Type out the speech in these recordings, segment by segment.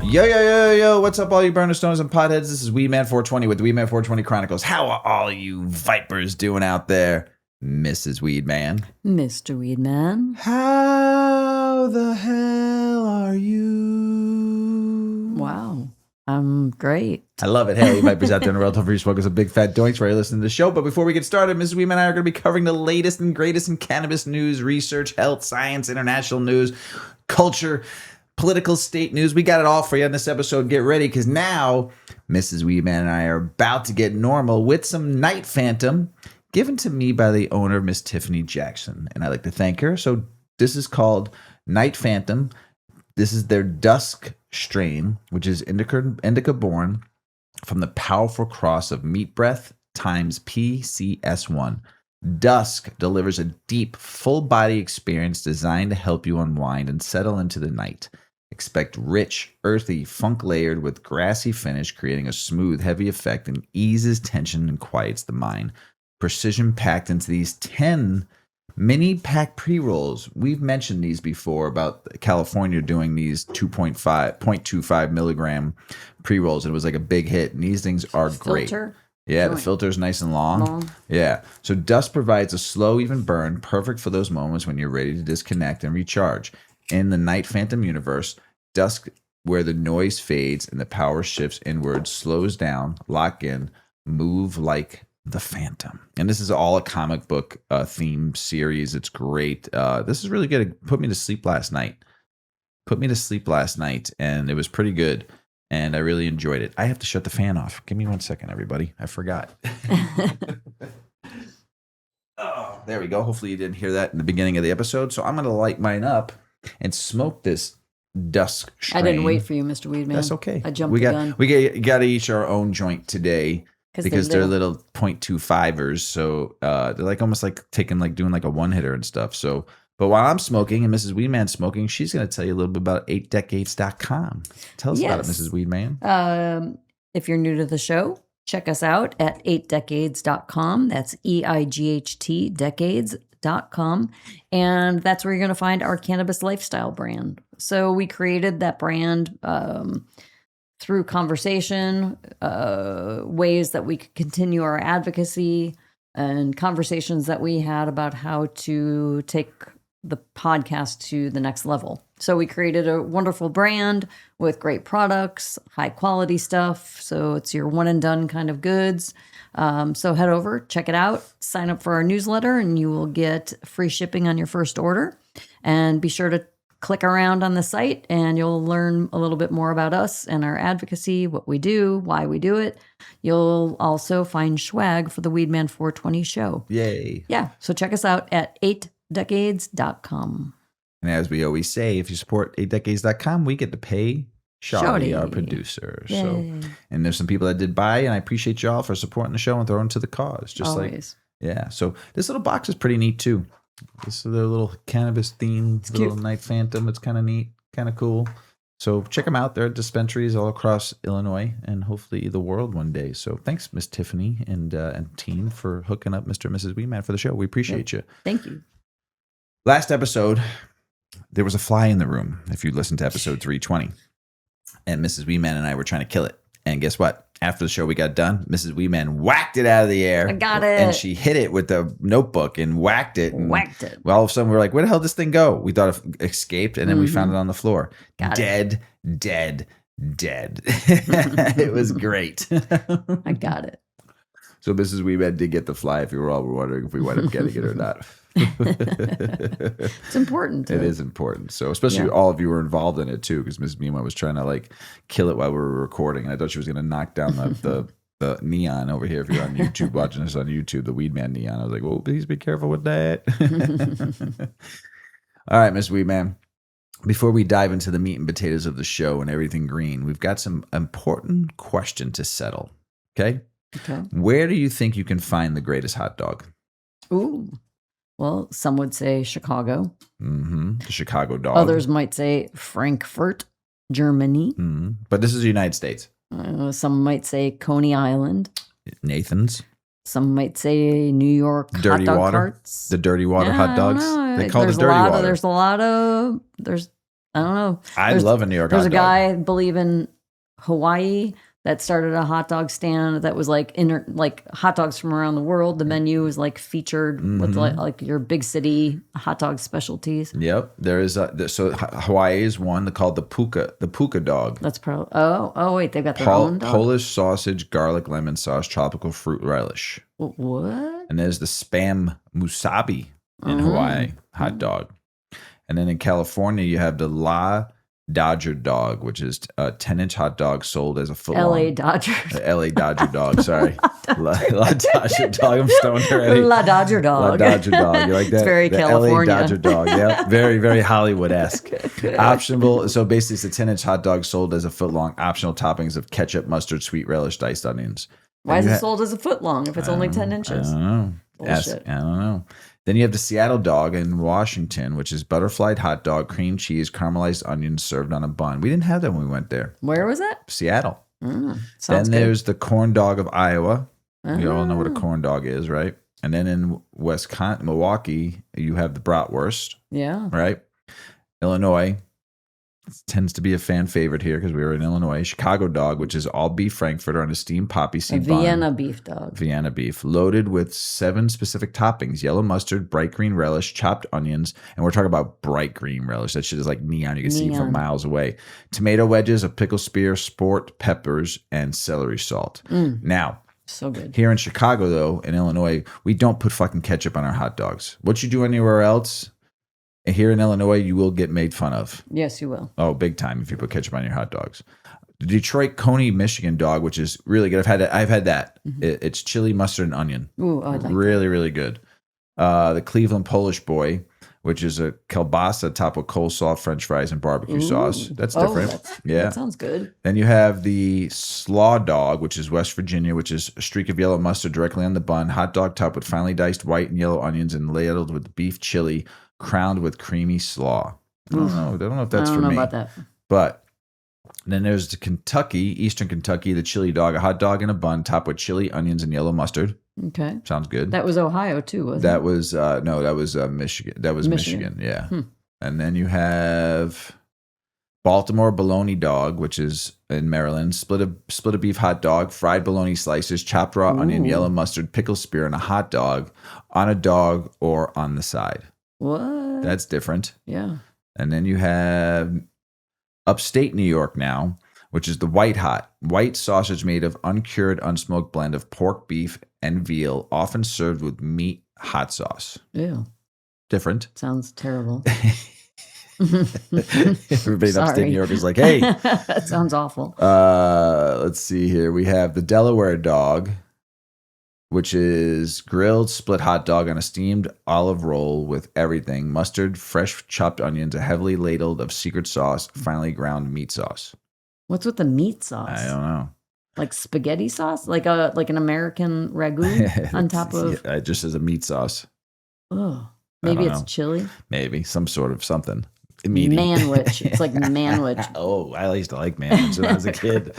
Yo, what's up all you burner stoners and potheads? This is Weedman420 with the Weedman420 Chronicles. How are all you vipers doing out there? Mrs. Weedman. Mr. Weedman. How the hell are you? Wow. I'm great. I love it. Hey, vipers out there in the world, don't forget to smoke us a big fat doinks while you're listening to the show. But before we get started, Mrs. Weedman and I are going to be covering the latest and greatest in cannabis news, research, health, science, international news, culture, political state news. We got it all for you in this episode. Get ready, because now Mrs. Weedman and I are about to get normal with some Night Phantom given to me by the owner, Miss Tiffany Jackson. And I'd like to thank her. So this is called Night Phantom. This is their Dusk strain, which is indica born from the powerful cross of meat breath times PCS1. Dusk delivers a deep, full-body experience designed to help you unwind and settle into the night. Expect rich, earthy, funk-layered with grassy finish, creating a smooth, heavy effect and eases tension and quiets the mind. Precision-packed into these 10 mini-pack pre-rolls. We've mentioned these before about California doing these 0.25 milligram pre-rolls. And it was like a big hit, and these things are great. Yeah, the filter's nice and long. Yeah. So Dusk provides a slow, even burn, perfect for those moments when you're ready to disconnect and recharge. In the Night Phantom universe, Dusk, where the noise fades and the power shifts inward, slows down, lock in, move like the Phantom. And this is all a comic book theme series. It's great. This is really good. It put me to sleep last night. And it was pretty good. And I really enjoyed it. I have to shut the fan off. Give me 1 second, everybody. I forgot. Oh, there we go. Hopefully you didn't hear that in the beginning of the episode. So I'm going to light mine up and smoke this Dusk strain. I didn't wait for you, Mr. Weedman. That's okay. I jumped the gun. We got to each our own joint today because they're little 0.25ers. So they're like almost like doing like a one hitter and stuff. So. But while I'm smoking and Mrs. Weedman's smoking, she's going to tell you a little bit about 8decades.com. Tell us about it, Mrs. Weedman. If you're new to the show, check us out at 8decades.com. That's EIGHT decades.com. And that's where you're going to find our cannabis lifestyle brand. So we created that brand through conversation, ways that we could continue our advocacy, and conversations that we had about how to take the podcast to the next level. So we created a wonderful brand with great products, high quality stuff. So it's your one and done kind of goods. So head over, check it out, sign up for our newsletter, and you will get free shipping on your first order. And be sure to click around on the site and you'll learn a little bit more about us and our advocacy, what we do, why we do it. You'll also find swag for the Weedman420 show. Yay. Yeah. So check us out at 8decades.com. And as we always say, if you support 8decades.com, we get to pay Shawty, our producer. Yay. So, and there's some people that did buy, and I appreciate y'all for supporting the show and throwing to the cause. Just always. Yeah. So this little box is pretty neat too. This is their little cannabis theme, little Night Phantom. It's kind of neat, kind of cool. So check them out. They're at dispensaries all across Illinois and hopefully the world one day. So thanks, Miss Tiffany and team, for hooking up Mr. and Mrs. Weedman for the show. We appreciate you. Thank you. Last episode, there was a fly in the room, if you listened to episode 320. And Mrs. Weedman and I were trying to kill it. And guess what? After the show we got done, Mrs. Weedman whacked it out of the air. I got it. And she hit it with the notebook and whacked it. Well, all of a sudden we were like, where the hell did this thing go? We thought it escaped, and then we found it on the floor. Dead. It was great. I got it. So Mrs. Weedman did get the fly, if you were all wondering if we wound up getting it or not. It's important. It is important. So especially all of you were involved in it too, because Mrs. Weedman was trying to like kill it while we were recording. And I thought she was going to knock down the neon over here. If you're on YouTube, watching this on YouTube, the Weedman neon. I was like, well, please be careful with that. All right, Miss Weedman. Before we dive into the meat and potatoes of the show and everything green, we've got some important question to settle. Okay? Where do you think you can find the greatest hot dog? Ooh. Well, some would say Chicago. Mm-hmm. The Chicago dog. Others might say Frankfurt, Germany. Mm-hmm. But this is the United States. Some might say Coney Island. Nathan's. Some might say New York Dirty hot dog water. carts. The dirty water hot dogs. They call it dirty water. There's I don't know. I love a New York hot There's dog. a guy, I believe in Hawaii, that started a hot dog stand that was like hot dogs from around the world. The menu was like featured with like your big city hot dog specialties. Yep, there is. So Hawaii is one called the puka dog. That's probably. Oh wait, they've got their own dog. Polish sausage, garlic, lemon sauce, tropical fruit relish. What? And there's the spam musabi in Hawaii hot dog. And then in California, you have the La Dodger dog, which is a 10-inch hot dog sold as a foot long. LA Dodger. LA Dodger dog, sorry. La Dodger dog. I'm stoned already. La Dodger dog. La Dodger dog. You like that? It's very the California. LA Dodger dog. Yeah. Very, very Hollywood-esque. Optional. So basically, it's a 10-inch hot dog sold as a foot long. Optional toppings of ketchup, mustard, sweet relish, diced onions. Why is it sold as a foot long if it's only 10 inches? I don't know. Bullshit. I don't know. Then you have the Seattle dog in Washington, which is butterflied hot dog, cream cheese, caramelized onions served on a bun. We didn't have that when we went there. Where was it? Seattle. Sounds Then good. there's the corn dog of Iowa. We all know what a corn dog is, right? And then in Wisconsin, Milwaukee, you have the bratwurst, Yeah. right? Illinois tends to be a fan favorite here because we were in Illinois. Chicago dog, which is all beef Frankfurter on a steamed poppy A seed bun. Vienna beef dog. Vienna beef, loaded with 7 specific toppings: yellow mustard, bright green relish, chopped onions, and we're talking about bright green relish. That shit is like neon. You can see from miles away. Tomato wedges, a pickle spear, sport peppers, and celery salt. Now, So good. here in Chicago, though, in Illinois, we don't put fucking ketchup on our hot dogs. What you do anywhere else, here in Illinois, you will get made fun of. Yes, you will. Oh, big time if you put ketchup on your hot dogs. The Detroit Coney, Michigan dog, which is really good. I've had that. It's chili, mustard, and onion. Ooh, I like Really, really good. The Cleveland Polish Boy, which is a kielbasa topped with coleslaw, French fries, and barbecue sauce. That's different. That sounds good. Then you have the Slaw Dog, which is West Virginia, which is a streak of yellow mustard directly on the bun. Hot dog topped with finely diced white and yellow onions and ladled with beef chili, crowned with creamy slaw. I don't know. I don't know if that's for me. I don't know about that. But then there's the Kentucky, Eastern Kentucky, the chili dog, a hot dog in a bun topped with chili, onions, and yellow mustard. Okay. Sounds good. That was Ohio too, wasn't That it? was no, that was Michigan. That was Michigan. Yeah. And then you have Baltimore bologna dog, which is in Maryland. Split a beef hot dog, fried bologna slices, chopped raw onion, yellow mustard, pickle spear, and a hot dog on a dog or on the side. What? That's different. Yeah. And then you have upstate New York now, which is the white hot. White sausage made of uncured, unsmoked blend of pork, beef, and veal, often served with meat hot sauce. Ew. Different. Sounds terrible. Everybody in upstate Sorry. New York is like, hey. That sounds awful. Let's see here. We have the Delaware dog, which is grilled split hot dog on a steamed olive roll with everything: mustard, fresh chopped onions, a heavily ladled of secret sauce, finely ground meat sauce. What's with the meat sauce? I don't know. Like spaghetti sauce? Like an American ragu on top of Yeah, it just says a meat sauce. Oh. Maybe don't it's know. chili. Maybe some sort of something. Meaty. Manwich. It's like manwich. Oh, I used to like manwich when I was a kid.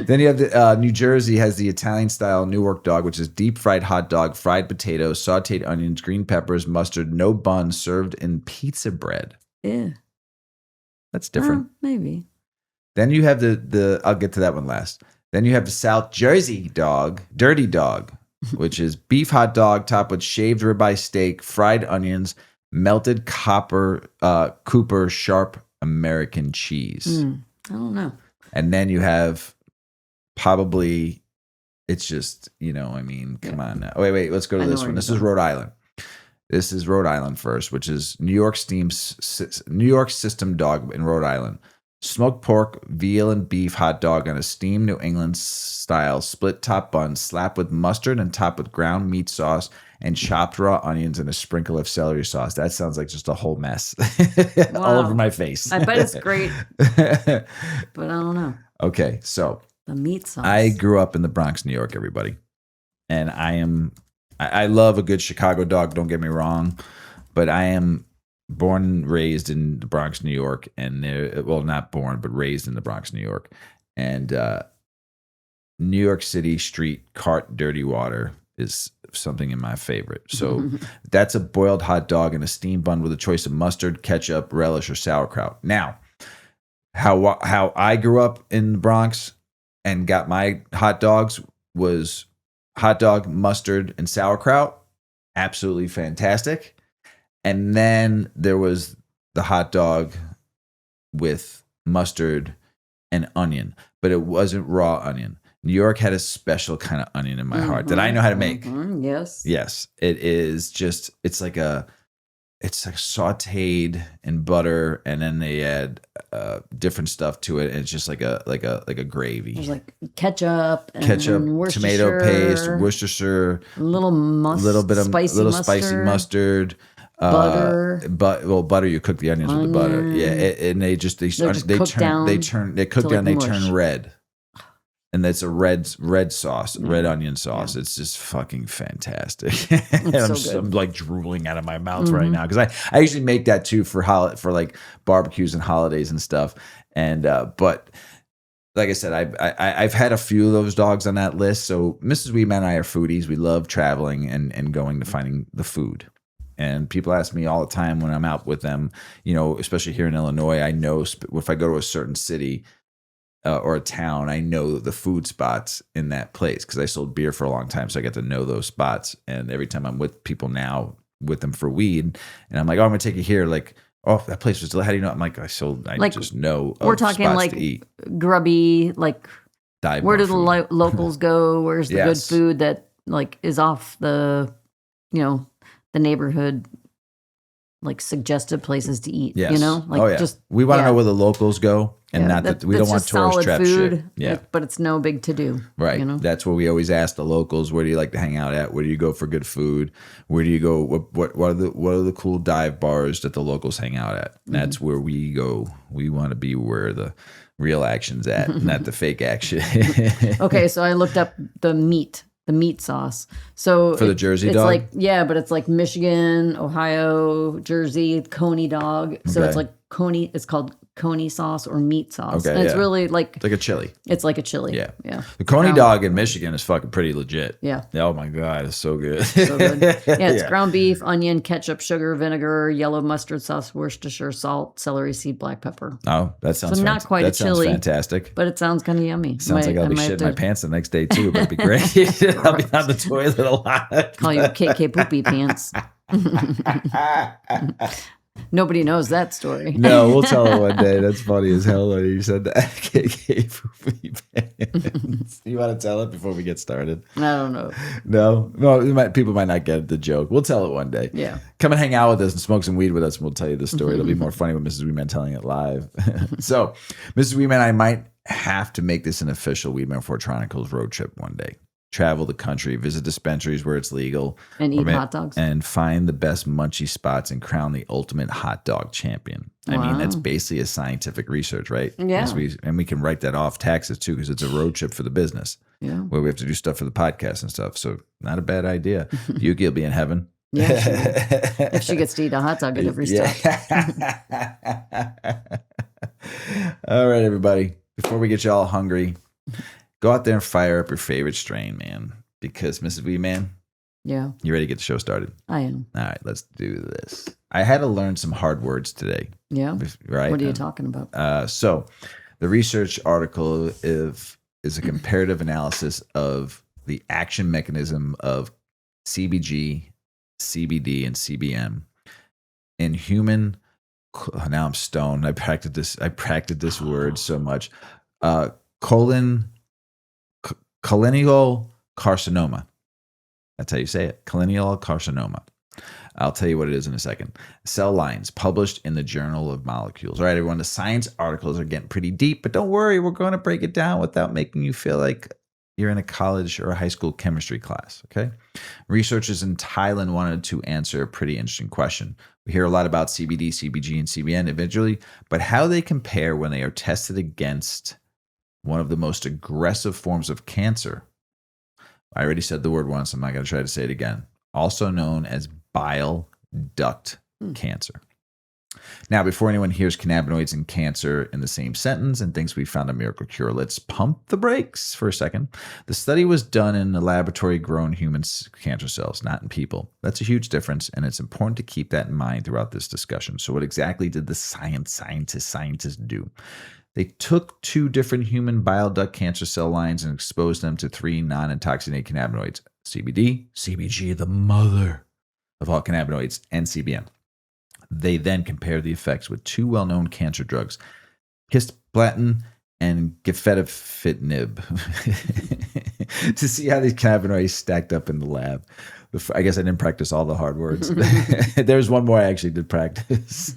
Then you have the New Jersey has the Italian style Newark dog, which is deep fried hot dog, fried potatoes, sauteed onions, green peppers, mustard, no bun, served in pizza bread. Yeah. That's different. Maybe. Then you have the I'll get to that one last. Then you have the South Jersey dog, dirty dog, which is beef hot dog topped with shaved ribeye steak, fried onions, melted Cooper sharp American cheese. I don't know. And then you have probably, it's just, come on now. Oh, wait, let's go to this one. This is Rhode Island. This is Rhode Island first, which is New York System dog in Rhode Island. Smoked pork, veal, and beef hot dog on a steamed New England style split top bun, slapped with mustard and topped with ground meat sauce and chopped raw onions and a sprinkle of celery sauce. That sounds like just a whole mess all over my face. I bet it's great, but I don't know. Okay, so The meat sauce. I grew up in the Bronx, New York, everybody. And I love a good Chicago dog, don't get me wrong, but I am born and raised in the Bronx, New York, and not born, but raised in the Bronx, New York. And New York City street cart dirty water is something in my favorite. So that's a boiled hot dog in a steamed bun with a choice of mustard, ketchup, relish, or sauerkraut. Now, how I grew up in the Bronx and got my hot dogs was hot dog, mustard, and sauerkraut. Absolutely fantastic. And then there was the hot dog with mustard and onion, but it wasn't raw onion. New York had a special kind of onion in my heart that I know how to make. Yes. Yes. It is just, it's like sauteed in butter, and then they add different stuff to it, and it's just like a gravy. There's like ketchup, tomato paste, Worcestershire, little bit of spicy mustard, butter. Butter. You cook the onions with the butter, yeah, and they turn red. And that's a red sauce, red onion sauce. Yeah. It's just fucking fantastic. And I'm like drooling out of my mouth right now, because I usually make that too for like barbecues and holidays and stuff. And but like I said, I've had a few of those dogs on that list. So Mrs. Weedman and I are foodies. We love traveling and going to finding the food. And people ask me all the time when I'm out with them, especially here in Illinois. I know if I go to a certain city or a town, I know the food spots in that place because I sold beer for a long time. So I get to know those spots. And every time I'm with people now, with them for weed, and I'm like, oh, I'm going to take you here. Like, oh, that place was, how do you know? I'm like, I just know. We're talking like grubby, like, where do the locals go? Where's the good food that like is off the, the neighborhood, like suggested places to eat, like just we want to know where the locals go, and not that we don't want tourist trap shit. Yeah, but it's no big to do, right? That's what we always ask the locals: where do you like to hang out at? Where do you go for good food? Where do you go? What are the cool dive bars that the locals hang out at? That's where we go. We want to be where the real action's at, not the fake action. Okay, so I looked up the meat sauce. So for the Jersey dog? But it's like Michigan, Ohio, Jersey, Coney dog. So it's like Coney, it's called Coney sauce or meat sauce. Okay, and it's really like... It's like a chili. It's like a chili. Yeah. The Coney dog in Michigan is fucking pretty legit. Yeah. Oh my God, it's so good. So good. Yeah, it's ground beef, onion, ketchup, sugar, vinegar, yellow mustard sauce, Worcestershire, salt, celery seed, black pepper. Oh, that sounds not quite a chili. Sounds fantastic. But it sounds kind of yummy. Sounds like I'll be shitting my pants the next day too, but it'd be great. I'll be on the toilet a lot. Call you KK Poopy Pants. Nobody knows that story. No, we'll tell it one day. That's funny as hell when you said that. KK Poopy Pants. You want to tell it before we get started? I don't know. No, people might not get the joke. We'll tell it one day. Yeah. Come and hang out with us and smoke some weed with us, and we'll tell you the story. It'll be more funny with Mrs. Weedman telling it live. So, Mrs. Weedman, I might have to make this an official Weedman420 Chronicles road trip one day. Travel the country, visit dispensaries where it's legal, and eat hot dogs, and find the best munchy spots and crown the ultimate hot dog champion. Wow. I mean, that's basically a scientific research, right? Yeah. And we can write that off taxes too, because it's a road trip for the business. Yeah. Where we have to do stuff for the podcast and stuff. So not a bad idea. Yuki'll be in heaven. Yeah, if she gets to eat a hot dog at every stop. All right, everybody. Before we get you all hungry, go out there and fire up your favorite strain, man. Because Mrs. Weedman, yeah, you ready to get the show started? I am. All right, let's do this. I had to learn some hard words today. Yeah, right. What are you talking about? So, the research article is a comparative analysis of the action mechanism of CBG, CBD, and CBN in human. Now I'm stoned. I practiced this word so much. Colonial carcinoma. That's how you say it. Colonial carcinoma. I'll tell you what it is in a second. Cell lines published in the Journal of Molecules. All right, everyone, the science articles are getting pretty deep, but don't worry, we're going to break it down without making you feel like you're in a college or a high school chemistry class, okay? Researchers in Thailand wanted to answer a pretty interesting question. We hear a lot about CBD, CBG, and CBN individually, but how they compare when they are tested against one of the most aggressive forms of cancer. I already said the word once. I'm not going to try to say it again. Also known as bile duct cancer. Now, before anyone hears cannabinoids and cancer in the same sentence and thinks we found a miracle cure, let's pump the brakes for a second. The study was done in a laboratory-grown human cancer cells, not in people. That's a huge difference, and it's important to keep that in mind throughout this discussion. So what exactly did the scientists do? They took 2 different human bile duct cancer cell lines and exposed them to 3 non-intoxicating cannabinoids: CBD, CBG, the mother of all cannabinoids, and CBN. They then compared the effects with 2 well-known cancer drugs, kisplatin and gefedafitinib, to see how these cannabinoids stacked up in the lab. I guess I didn't practice all the hard words. There's one more I actually did practice.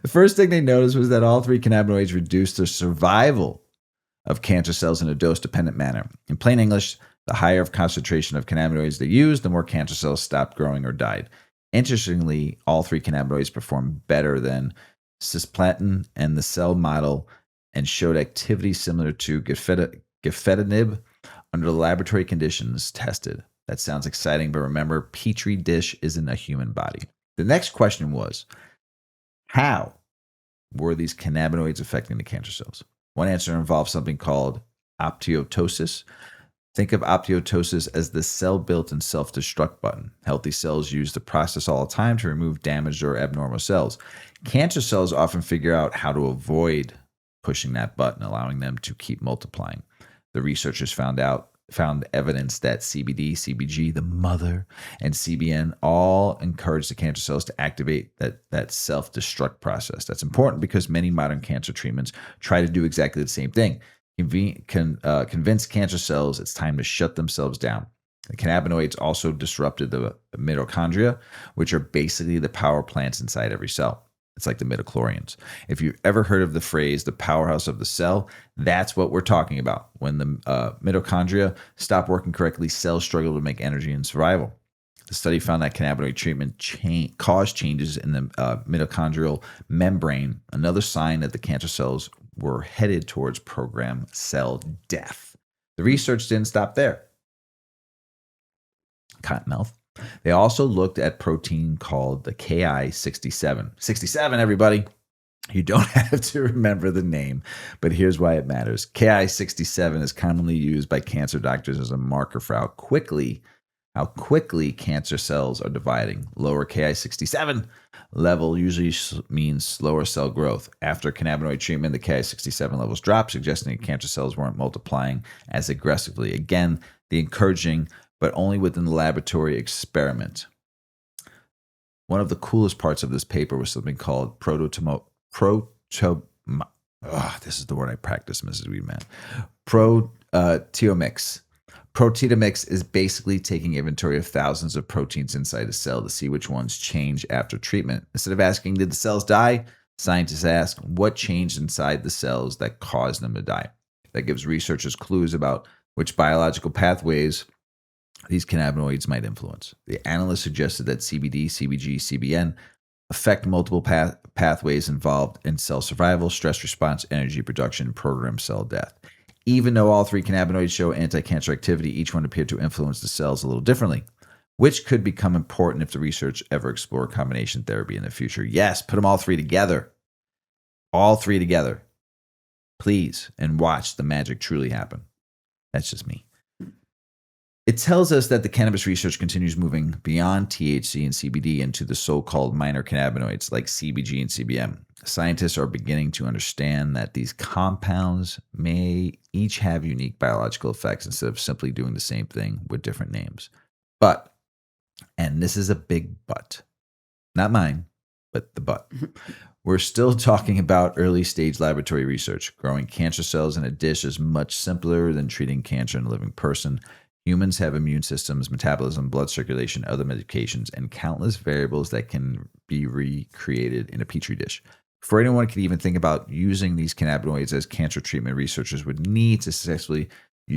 The first thing they noticed was that all 3 cannabinoids reduced the survival of cancer cells in a dose-dependent manner. In plain English, the higher of concentration of cannabinoids they used, the more cancer cells stopped growing or died. Interestingly, all 3 cannabinoids performed better than cisplatin and the cell model and showed activity similar to gefedatinib under the laboratory conditions tested. That sounds exciting, but remember, Petri dish isn't a human body. The next question was, how were these cannabinoids affecting the cancer cells? One answer involves something called apoptosis. Think of apoptosis as the cell built-in self-destruct button. Healthy cells use the process all the time to remove damaged or abnormal cells. Cancer cells often figure out how to avoid pushing that button, allowing them to keep multiplying. The researchers found evidence that CBD, CBG, the mother, and CBN all encourage the cancer cells to activate that self-destruct process. That's important because many modern cancer treatments try to do exactly the same thing. Convince cancer cells it's time to shut themselves down. The cannabinoids also disrupted the mitochondria, which are basically the power plants inside every cell. It's like the midichlorians. If you've ever heard of the phrase, the powerhouse of the cell, that's what we're talking about. When the mitochondria stop working correctly, cells struggle to make energy and survival. The study found that cannabinoid treatment caused changes in the mitochondrial membrane, another sign that the cancer cells were headed towards programmed cell death. The research didn't stop there. Cottonmouth. They also looked at protein called the Ki-67. 67, everybody. You don't have to remember the name, but here's why it matters. Ki-67 is commonly used by cancer doctors as a marker for how quickly cancer cells are dividing. Lower Ki-67 level usually means slower cell growth. After cannabinoid treatment, the Ki-67 levels dropped, suggesting that cancer cells weren't multiplying as aggressively. Again, the encouraging, but only within the laboratory experiment. One of the coolest parts of this paper was something called this is the word I practice, Mrs. Weedman. Proteomics. Proteomics is basically taking inventory of thousands of proteins inside a cell to see which ones change after treatment. Instead of asking, did the cells die? Scientists ask, what changed inside the cells that caused them to die? That gives researchers clues about which biological pathways these cannabinoids might influence. The analyst suggested that CBD, CBG, CBN affect multiple pathways involved in cell survival, stress response, energy production, and programmed cell death. Even though all 3 cannabinoids show anti-cancer activity, each one appeared to influence the cells a little differently, which could become important if the research ever explore combination therapy in the future. Yes, put them all 3 together. All 3 together. Please, and watch the magic truly happen. That's just me. It tells us that the cannabis research continues moving beyond THC and CBD into the so-called minor cannabinoids like CBG and CBN. Scientists are beginning to understand that these compounds may each have unique biological effects instead of simply doing the same thing with different names. But, and this is a big but, not mine, but the but. We're still talking about early stage laboratory research. Growing cancer cells in a dish is much simpler than treating cancer in a living person. Humans have immune systems, metabolism, blood circulation, other medications, and countless variables that can be recreated in a petri dish. Before anyone can even think about using these cannabinoids as cancer treatment, researchers would need to successfully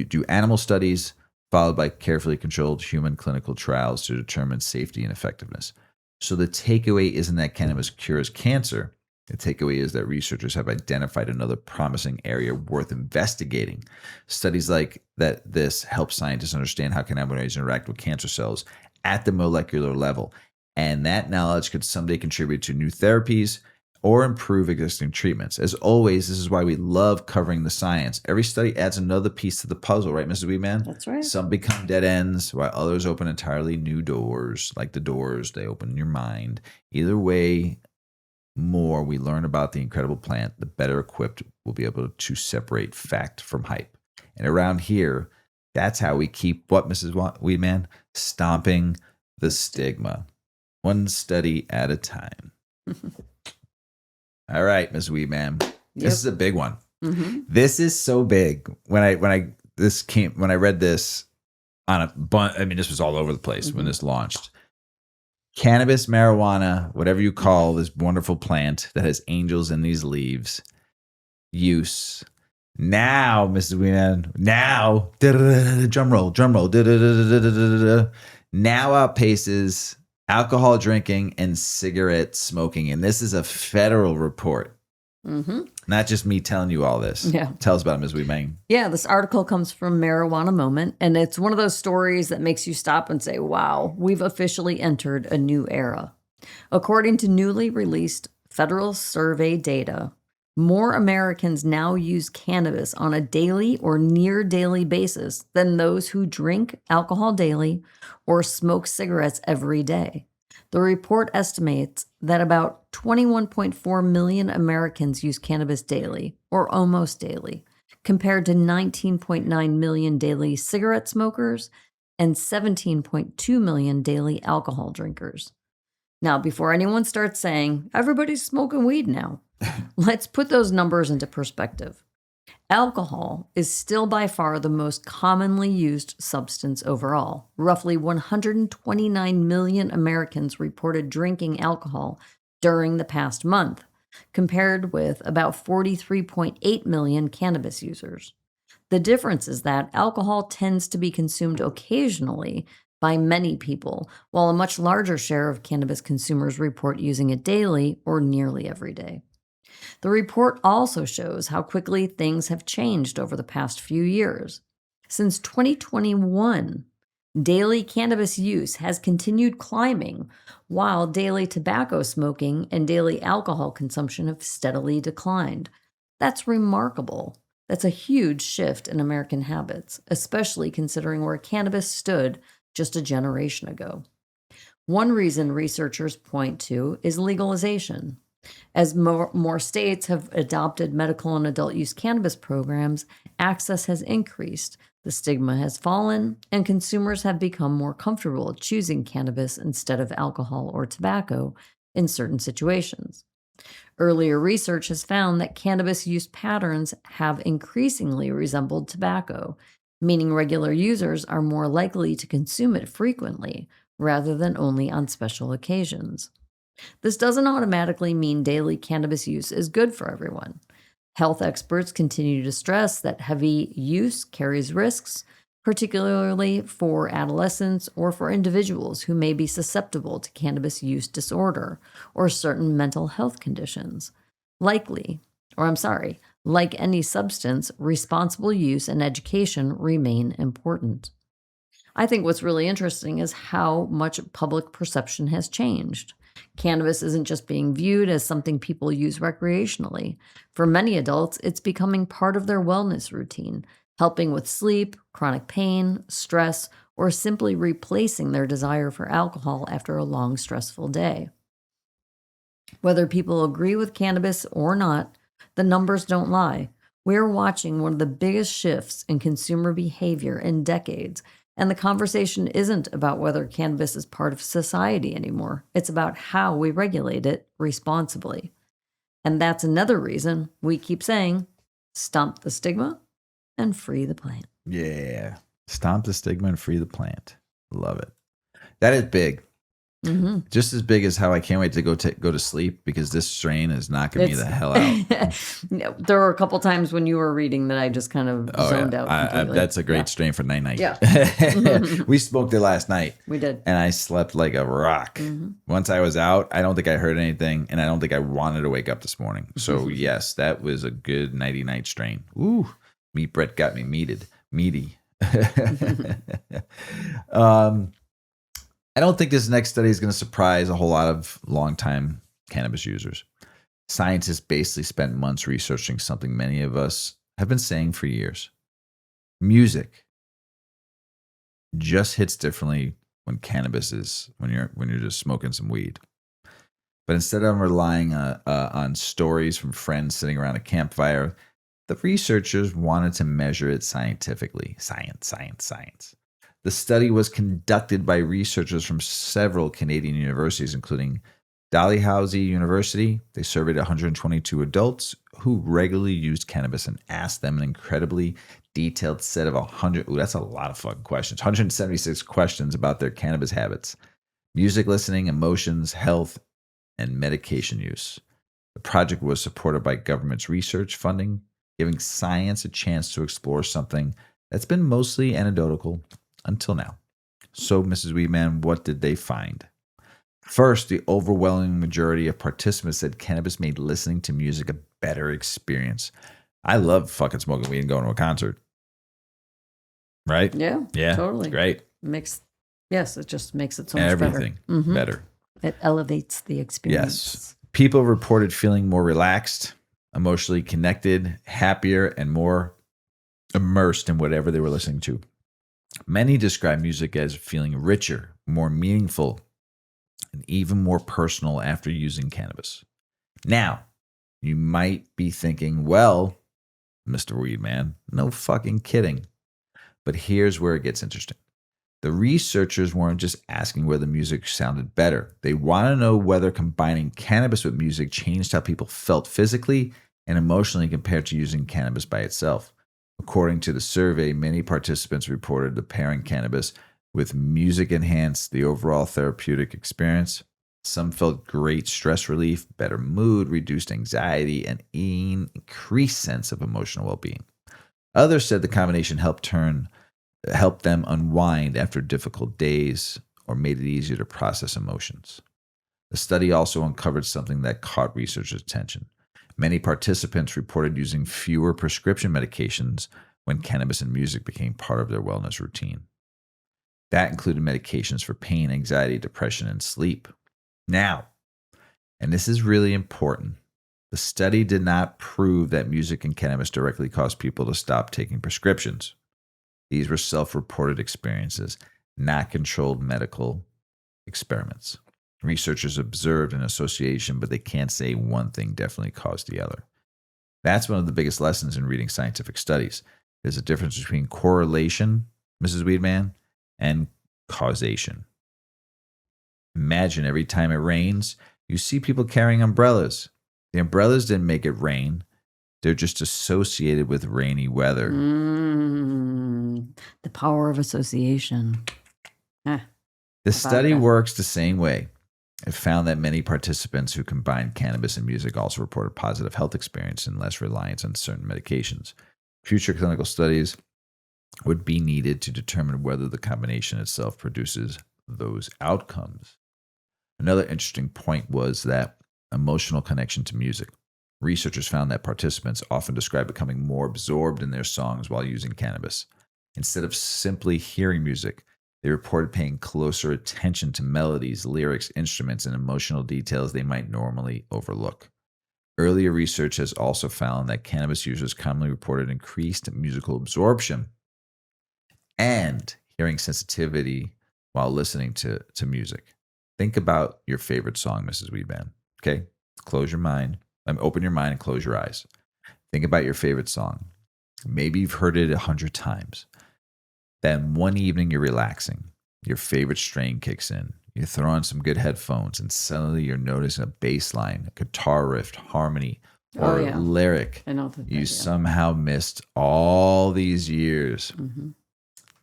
do animal studies, followed by carefully controlled human clinical trials to determine safety and effectiveness. So the takeaway isn't that cannabis cures cancer. The takeaway is that researchers have identified another promising area worth investigating. Studies like this help scientists understand how cannabinoids interact with cancer cells at the molecular level. And that knowledge could someday contribute to new therapies or improve existing treatments. As always, this is why we love covering the science. Every study adds another piece to the puzzle, right, Mrs. Weedman? That's right. Some become dead ends, while others open entirely new doors. Like the doors, they open your mind. Either way, more we learn about the incredible plant, the better equipped we'll be able to separate fact from hype. And around here, that's how we keep what, Mrs. Weedman? Stomping the stigma. One study at a time. All right, Ms. Weedman. This is a big one. Mm-hmm. This is so big. When I read this on a bunch, I mean, this was all over the place when this launched. Cannabis, marijuana, whatever you call this wonderful plant that has angels in these leaves, use now, Mrs. Weedman, now, drum roll, now outpaces alcohol drinking and cigarette smoking. And this is a federal report. Mm-hmm. Not just me telling you all this. Yeah. Tell us about it, Ms. Weedman. Yeah, this article comes from Marijuana Moment, and it's one of those stories that makes you stop and say, wow, we've officially entered a new era. According to newly released federal survey data, more Americans now use cannabis on a daily or near daily basis than those who drink alcohol daily or smoke cigarettes every day. The report estimates that about 21.4 million Americans use cannabis daily, or almost daily, compared to 19.9 million daily cigarette smokers and 17.2 million daily alcohol drinkers. Now, before anyone starts saying, everybody's smoking weed now, let's put those numbers into perspective. Alcohol is still by far the most commonly used substance overall. Roughly 129 million Americans reported drinking alcohol during the past month, compared with about 43.8 million cannabis users. The difference is that alcohol tends to be consumed occasionally by many people, while a much larger share of cannabis consumers report using it daily or nearly every day. The report also shows how quickly things have changed over the past few years. Since 2021, daily cannabis use has continued climbing, while daily tobacco smoking and daily alcohol consumption have steadily declined. That's remarkable. That's a huge shift in American habits, especially considering where cannabis stood just a generation ago. One reason researchers point to is legalization. As more states have adopted medical and adult use cannabis programs, access has increased, the stigma has fallen, and consumers have become more comfortable choosing cannabis instead of alcohol or tobacco in certain situations. Earlier research has found that cannabis use patterns have increasingly resembled tobacco, meaning regular users are more likely to consume it frequently rather than only on special occasions. This doesn't automatically mean daily cannabis use is good for everyone. Health experts continue to stress that heavy use carries risks, particularly for adolescents or for individuals who may be susceptible to cannabis use disorder or certain mental health conditions. Like any substance, responsible use and education remain important. I think what's really interesting is how much public perception has changed. Cannabis isn't just being viewed as something people use recreationally. For many adults, it's becoming part of their wellness routine, helping with sleep, chronic pain, stress, or simply replacing their desire for alcohol after a long, stressful day. Whether people agree with cannabis or not, the numbers don't lie. We're watching one of the biggest shifts in consumer behavior in decades. And the conversation isn't about whether cannabis is part of society anymore. It's about how we regulate it responsibly. And that's another reason we keep saying, stomp the stigma and free the plant. Yeah. Stomp the stigma and free the plant. Love it. That is big. Mm-hmm. Just as big as how I can't wait to go to sleep because this strain is knocking me the hell out. There were a couple times when you were reading that I just kind of zoned out completely. That's a great strain for night. Yeah. We smoked it last night. We did. And I slept like a rock. Mm-hmm. Once I was out, I don't think I heard anything, and I don't think I wanted to wake up this morning. So yes, that was a good nighty-night strain. Ooh, meat Brett got me meaty. I don't think this next study is going to surprise a whole lot of longtime cannabis users. Scientists basically spent months researching something many of us have been saying for years. Music just hits differently when you're just smoking some weed. But instead of relying on stories from friends sitting around a campfire, the researchers wanted to measure it scientifically. Science, science, science. The study was conducted by researchers from several Canadian universities, including Dalhousie University. They surveyed 122 adults who regularly used cannabis and asked them an incredibly detailed set of 100. Ooh, that's a lot of fucking questions. 176 questions about their cannabis habits, music listening, emotions, health, and medication use. The project was supported by government's research funding, giving science a chance to explore something that's been mostly anecdotal until now. So, Mrs. Weedman, what did they find? First, the overwhelming majority of participants said cannabis made listening to music a better experience. I love fucking smoking weed and going to a concert. Right? Yeah, totally. Great. Yes, it just makes it so much Everything better. It elevates the experience. Yes. People reported feeling more relaxed, emotionally connected, happier, and more immersed in whatever they were listening to. Many describe music as feeling richer, more meaningful, and even more personal after using cannabis. Now, you might be thinking, well, Mr. Weedman, no fucking kidding. But here's where it gets interesting. The researchers weren't just asking whether music sounded better. They want to know whether combining cannabis with music changed how people felt physically and emotionally compared to using cannabis by itself. According to the survey, many participants reported that pairing cannabis with music enhanced the overall therapeutic experience. Some felt great stress relief, better mood, reduced anxiety, and an increased sense of emotional well-being. Others said the combination helped them unwind after difficult days or made it easier to process emotions. The study also uncovered something that caught researchers' attention. Many participants reported using fewer prescription medications when cannabis and music became part of their wellness routine. That included medications for pain, anxiety, depression, and sleep. Now, and this is really important, the study did not prove that music and cannabis directly caused people to stop taking prescriptions. These were self-reported experiences, not controlled medical experiments. Researchers observed an association, but they can't say one thing definitely caused the other. That's one of the biggest lessons in reading scientific studies. There's a difference between correlation, Mrs. Weedman, and causation. Imagine every time it rains, you see people carrying umbrellas. The umbrellas didn't make it rain. They're just associated with rainy weather. The power of association. The study works the same way. It found that many participants who combined cannabis and music also reported positive health experience and less reliance on certain medications. Future clinical studies would be needed to determine whether the combination itself produces those outcomes. Another interesting point was that emotional connection to music. Researchers found that participants often describe becoming more absorbed in their songs while using cannabis. Instead of simply hearing music, they reported paying closer attention to melodies, lyrics, instruments, and emotional details they might normally overlook. Earlier research has also found that cannabis users commonly reported increased musical absorption and hearing sensitivity while listening to music. Think about your favorite song, Mrs. Weedman. Okay? Close your mind. Open your mind and close your eyes. Think about your favorite song. Maybe you've heard it 100 times. Then one evening you're relaxing. Your favorite strain kicks in. You throw on some good headphones and suddenly you're noticing a bass line, a guitar riff, harmony, or lyric you somehow missed all these years. Mm-hmm.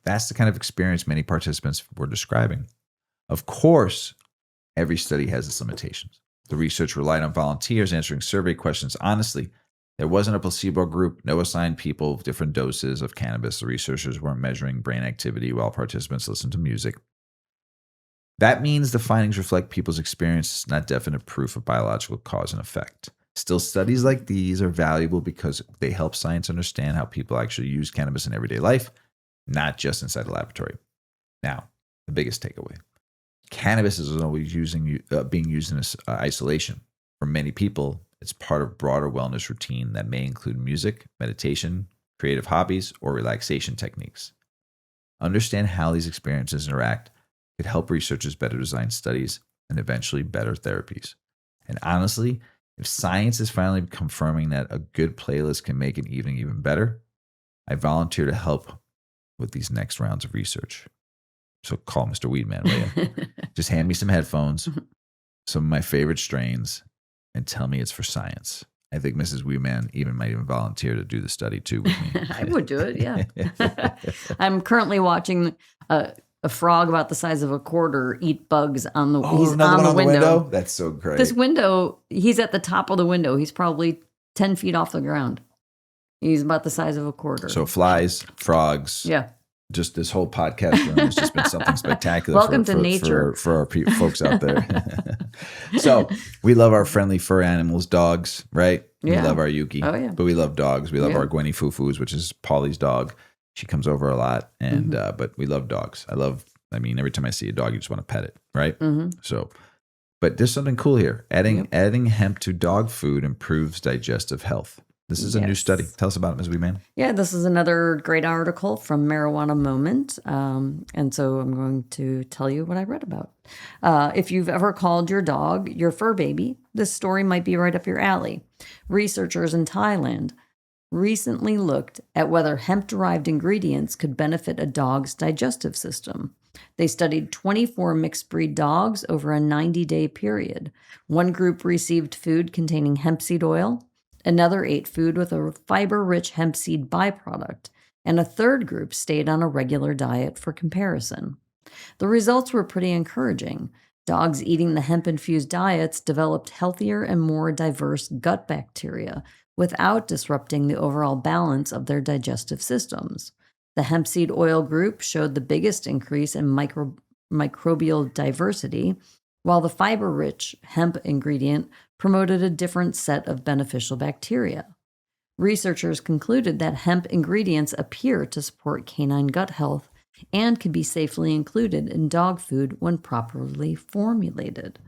That's the kind of experience many participants were describing. Of course, every study has its limitations. The research relied on volunteers answering survey questions honestly. There wasn't a placebo group, no assigned people with different doses of cannabis. The researchers weren't measuring brain activity while participants listened to music. That means the findings reflect people's experiences, not definite proof of biological cause and effect. Still, studies like these are valuable because they help science understand how people actually use cannabis in everyday life, not just inside the laboratory. Now, the biggest takeaway. Cannabis is always being used in isolation. For many people, it's part of a broader wellness routine that may include music, meditation, creative hobbies, or relaxation techniques. Understand how these experiences interact could help researchers better design studies and eventually better therapies. And honestly, if science is finally confirming that a good playlist can make an evening even better, I volunteer to help with these next rounds of research. So call Mr. Weedman, will you? Just hand me some headphones, some of my favorite strains, and tell me it's for science. I think Mrs. Weedman might even volunteer to do the study too with me. I would do it, yeah. I'm currently watching a frog about the size of a quarter eat bugs on the, he's on the window. That's so great. This window, he's at the top of the window. He's probably 10 feet off the ground. He's about the size of a quarter. So flies, frogs. Yeah. Just this whole podcast room has just been something spectacular. Welcome to nature. For our folks out there. So we love our friendly fur animals, dogs, right? Yeah. We love our Yuki. Oh, yeah. But we love dogs. We love our Gwenny Foo-Foos, which is Paulie's dog. She comes over a lot. And but we love dogs. I mean, every time I see a dog, you just want to pet it, right? Mm-hmm. So, but there's something cool here. Adding hemp to dog food improves digestive health. This is a new study. Tell us about it, Ms. Weedman. Yeah, this is another great article from Marijuana Moment. And so I'm going to tell you what I read about. If you've ever called your dog your fur baby, this story might be right up your alley. Researchers in Thailand recently looked at whether hemp-derived ingredients could benefit a dog's digestive system. They studied 24 mixed-breed dogs over a 90-day period. One group received food containing hemp seed oil. Another ate food with a fiber-rich hemp seed byproduct, and a third group stayed on a regular diet for comparison. The results were pretty encouraging. Dogs eating the hemp-infused diets developed healthier and more diverse gut bacteria without disrupting the overall balance of their digestive systems. The hemp seed oil group showed the biggest increase in microbial diversity, while the fiber-rich hemp ingredient promoted a different set of beneficial bacteria. Researchers concluded that hemp ingredients appear to support canine gut health and can be safely included in dog food when properly formulated.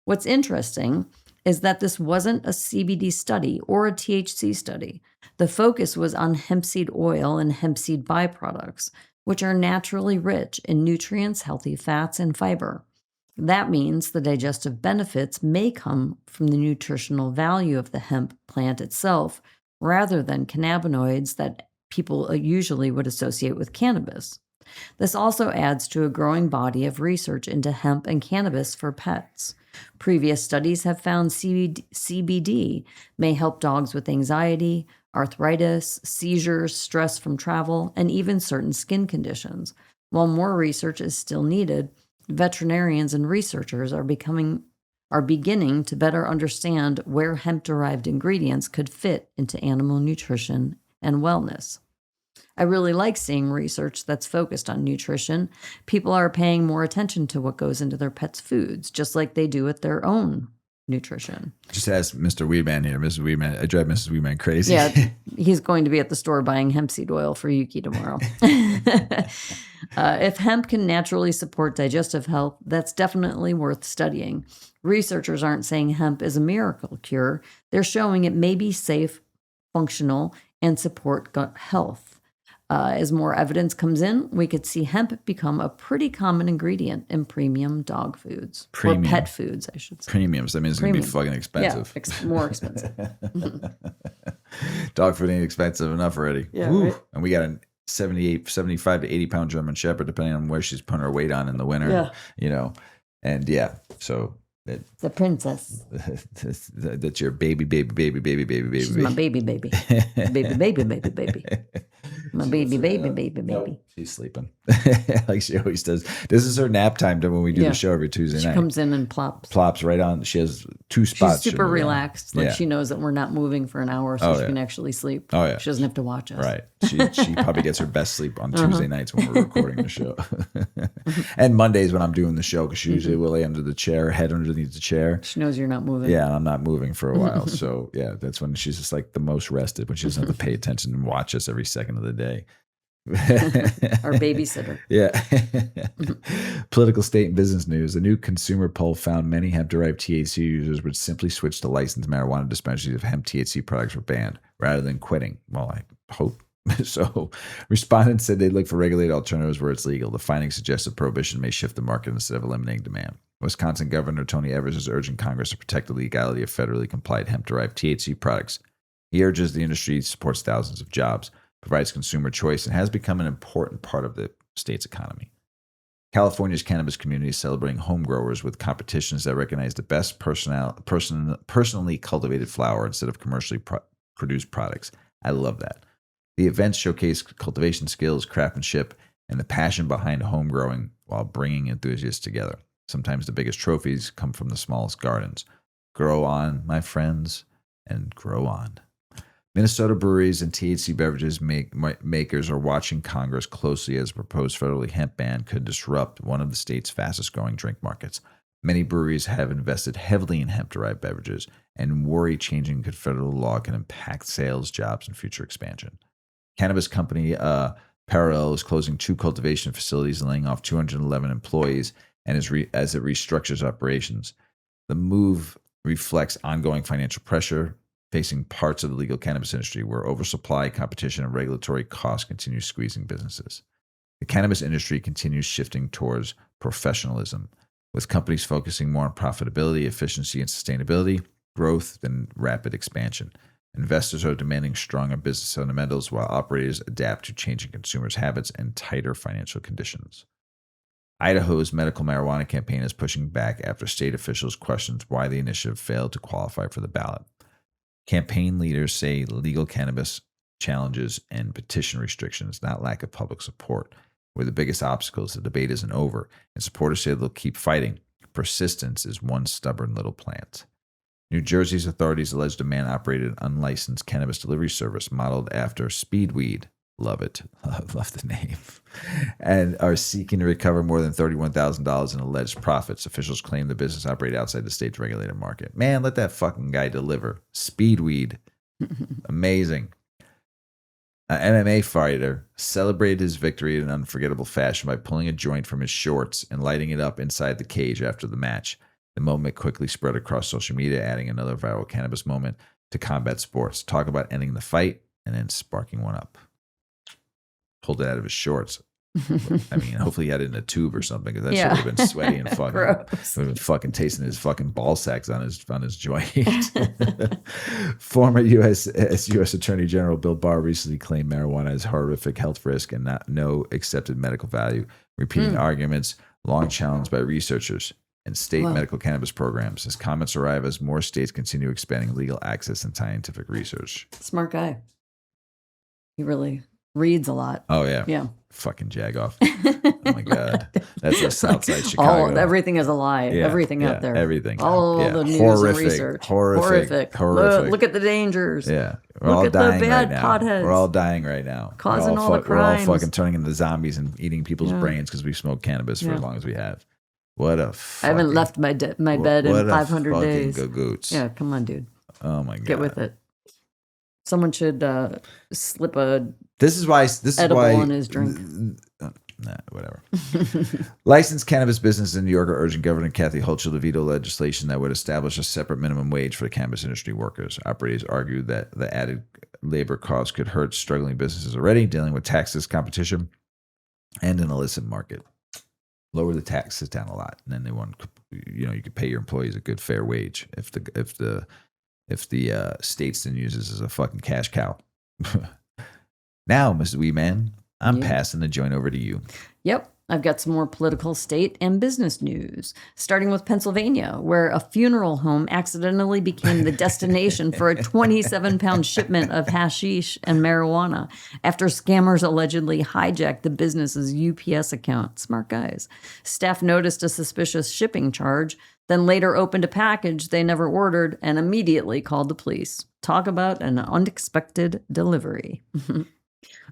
What's interesting is that this wasn't a CBD study or a THC study. The focus was on hemp seed oil and hemp seed byproducts, which are naturally rich in nutrients, healthy fats, and fiber. That means the digestive benefits may come from the nutritional value of the hemp plant itself rather than cannabinoids that people usually would associate with cannabis. This also adds to a growing body of research into hemp and cannabis for pets. Previous studies have found CBD may help dogs with anxiety, arthritis, seizures, stress from travel, and even certain skin conditions. While more research is still needed, veterinarians and researchers are beginning to better understand where hemp-derived ingredients could fit into animal nutrition and wellness. I really like seeing research that's focused on nutrition. People are paying more attention to what goes into their pets' foods, just like they do with their own nutrition. Just ask Mr. Weedman here. Mrs. Weedman, I drive Mrs. Weedman crazy. Yeah, he's going to be at the store buying hemp seed oil for Yuki tomorrow. If hemp can naturally support digestive health, that's definitely worth studying. Researchers aren't saying hemp is a miracle cure. They're showing it may be safe, functional, and support gut health. As more evidence comes in, we could see hemp become a pretty common ingredient in premium dog foods. Or pet foods, I should say. Premiums. That means it's going to be fucking expensive. Yeah, more expensive. Dog food ain't expensive enough already. Yeah, right. And we got a 75 to 80 pound German Shepherd, depending on where she's putting her weight on in the winter. Yeah. And so... The princess. That's your baby. She's my baby. baby. My baby. Nope, she's sleeping. Like she always does. This is her nap time when we do the show every Tuesday night. She comes in and plops right on. She has two spots. She's super relaxed. Like she knows that we're not moving for an hour, so she can actually sleep. Oh, yeah. She doesn't have to watch us. Right. She probably gets her best sleep on Tuesday nights when we're recording the show. And Mondays when I'm doing the show, because she usually will lay under the chair, head underneath the chair. She knows you're not moving. Yeah, and I'm not moving for a while. So yeah, that's when she's just like the most rested, when she doesn't have to pay attention and watch us every second of the day. Our babysitter. Yeah. Political, state, and business news. A new consumer poll found many hemp-derived THC users would simply switch to licensed marijuana dispensaries if hemp THC products were banned, rather than quitting. Well, I hope. So respondents said they'd look for regulated alternatives where it's legal. The findings suggest that prohibition may shift the market instead of eliminating demand. Wisconsin Governor Tony Evers is urging Congress to protect the legality of federally compliant hemp-derived THC products. He urges the industry supports thousands of jobs, provides consumer choice, and has become an important part of the state's economy. California's cannabis community is celebrating home growers with competitions that recognize the best personally cultivated flower instead of commercially produced products. I love that. The events showcase cultivation skills, craftsmanship, and the passion behind home growing while bringing enthusiasts together. Sometimes the biggest trophies come from the smallest gardens. Grow on, my friends, and grow on. Minnesota breweries and THC beverages makers are watching Congress closely as a proposed federally hemp ban could disrupt one of the state's fastest growing drink markets. Many breweries have invested heavily in hemp-derived beverages and worry changing federal law can impact sales, jobs, and future expansion. Cannabis company Parallel is closing 2 cultivation facilities and laying off 211 employees and as it restructures operations. The move reflects ongoing financial pressure facing parts of the legal cannabis industry where oversupply, competition, and regulatory costs continue squeezing businesses. The cannabis industry continues shifting towards professionalism, with companies focusing more on profitability, efficiency, and sustainability, growth than rapid expansion. Investors are demanding stronger business fundamentals while operators adapt to changing consumers' habits and tighter financial conditions. Idaho's medical marijuana campaign is pushing back after state officials questioned why the initiative failed to qualify for the ballot. Campaign leaders say legal cannabis challenges and petition restrictions, not lack of public support, were the biggest obstacles. The debate isn't over, and supporters say they'll keep fighting. Persistence is one stubborn little plant. New Jersey's authorities alleged a man operated an unlicensed cannabis delivery service modeled after Speedweed. Love it. Love the name. And are seeking to recover more than $31,000 in alleged profits. Officials claim the business operated outside the state's regulated market. Man, let that fucking guy deliver. Speedweed. Amazing. An MMA fighter celebrated his victory in an unforgettable fashion by pulling a joint from his shorts and lighting it up inside the cage after the match. The moment quickly spread across social media, adding another viral cannabis moment to combat sports. Talk about ending the fight and then sparking one up. Pulled it out of his shorts. I mean, hopefully he had it in a tube or something because that shit would have been sweaty and fucking. Would have been fucking tasting his fucking ball sacks on his joint. Former U.S. Attorney General Bill Barr recently claimed marijuana as horrific health risk and no accepted medical value, repeating arguments long challenged by researchers and state medical cannabis programs. His comments arrive as more states continue expanding legal access and scientific research. Smart guy. He really reads a lot. Oh, yeah. Yeah. Fucking jagoff. Oh, my God. That's the Southside Chicago. Everything is a lie. Yeah, everything out there. Everything. All the news and research. Horrific. Look at the dangers. Yeah. We're all dying right now. Potheads. We're all dying right now. Causing all the crimes. We're all fucking turning into zombies and eating people's brains because we smoke cannabis for as long as we have. What a fucking... I haven't left my bed in 500 days. Gagoots. Yeah, come on, dude. Oh, my God. Get with it. Someone should slip a edible in his drink. Whatever. Licensed cannabis businesses in New York are urging Governor Kathy Hochul to veto legislation that would establish a separate minimum wage for the cannabis industry workers. Operators argue that the added labor costs could hurt struggling businesses already dealing with taxes, competition, and an illicit market. Lower the taxes down a lot, and then you could pay your employees a good fair wage if the states then uses as a fucking cash cow. Now, Mrs. Weedman, I'm passing the joint over to you. Yep. I've got some more political, state, and business news, starting with Pennsylvania, where a funeral home accidentally became the destination for a 27-pound shipment of hashish and marijuana after scammers allegedly hijacked the business's UPS account. Smart guys. Staff noticed a suspicious shipping charge, then later opened a package they never ordered and immediately called the police. Talk about an unexpected delivery.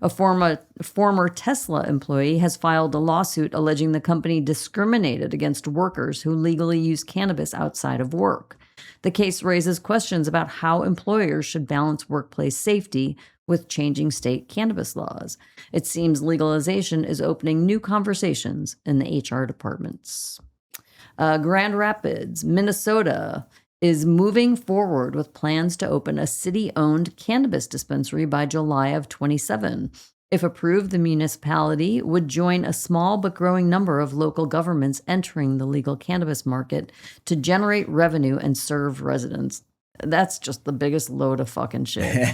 A former Tesla employee has filed a lawsuit alleging the company discriminated against workers who legally use cannabis outside of work. The case raises questions about how employers should balance workplace safety with changing state cannabis laws. It seems legalization is opening new conversations in the HR departments. Grand Rapids, Minnesota, is moving forward with plans to open a city-owned cannabis dispensary by July of 27. If approved, the municipality would join a small but growing number of local governments entering the legal cannabis market to generate revenue and serve residents. That's just the biggest load of fucking shit.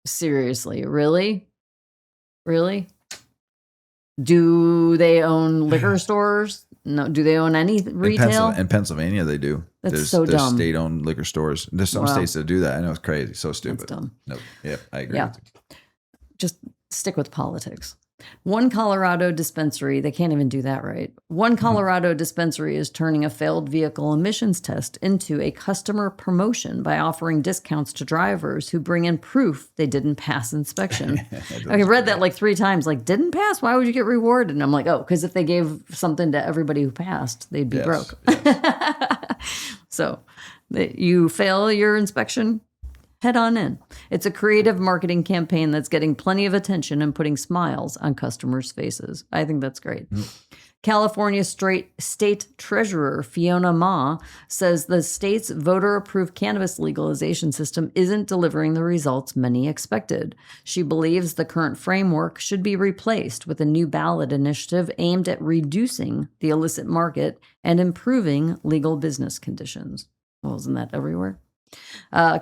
Seriously, really? Really? Do they own liquor stores? No. Do they own any retail? In Pennsylvania, they do. That's There's dumb. state-owned liquor stores. There's some states that do that. I know it's crazy. So stupid. That's dumb. Nope. Yep. I agree Yeah. with you. Just stick with politics. One Colorado dispensary, they can't even do that right. One Colorado dispensary is turning a failed vehicle emissions test into a customer promotion by offering discounts to drivers who bring in proof they didn't pass inspection. I read that like 3 times, like, didn't pass? Why would you get rewarded? And I'm like, oh, because if they gave something to everybody who passed, they'd be broke. Yes. So you fail your inspection, head on in. It's a creative marketing campaign that's getting plenty of attention and putting smiles on customers' faces. I think that's great. California State Treasurer Fiona Ma says the state's voter-approved cannabis legalization system isn't delivering the results many expected. She believes the current framework should be replaced with a new ballot initiative aimed at reducing the illicit market and improving legal business conditions. Well, isn't that everywhere?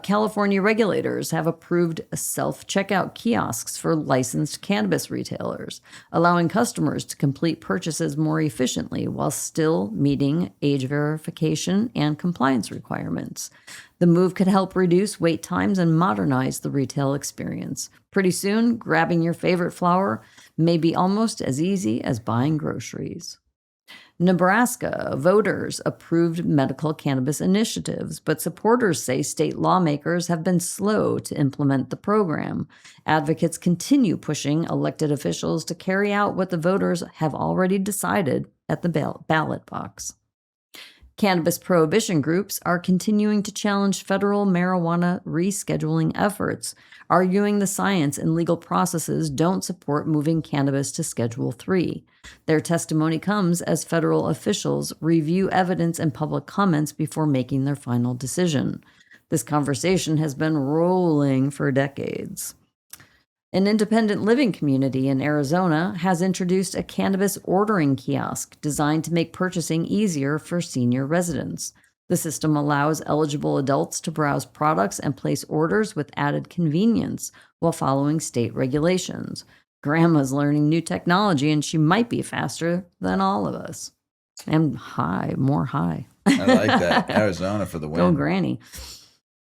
California regulators have approved self-checkout kiosks for licensed cannabis retailers, allowing customers to complete purchases more efficiently while still meeting age verification and compliance requirements. The move could help reduce wait times and modernize the retail experience. Pretty soon, grabbing your favorite flower may be almost as easy as buying groceries. Nebraska voters approved medical cannabis initiatives, but supporters say state lawmakers have been slow to implement the program. Advocates continue pushing elected officials to carry out what the voters have already decided at the ballot box. Cannabis prohibition groups are continuing to challenge federal marijuana rescheduling efforts, arguing the science and legal processes don't support moving cannabis to Schedule III. Their testimony comes as federal officials review evidence and public comments before making their final decision. This conversation has been rolling for decades. An independent living community in Arizona has introduced a cannabis ordering kiosk designed to make purchasing easier for senior residents. The system allows eligible adults to browse products and place orders with added convenience while following state regulations. Grandma's learning new technology, and she might be faster than all of us. And more high. I like that. Arizona for the win. Go Granny.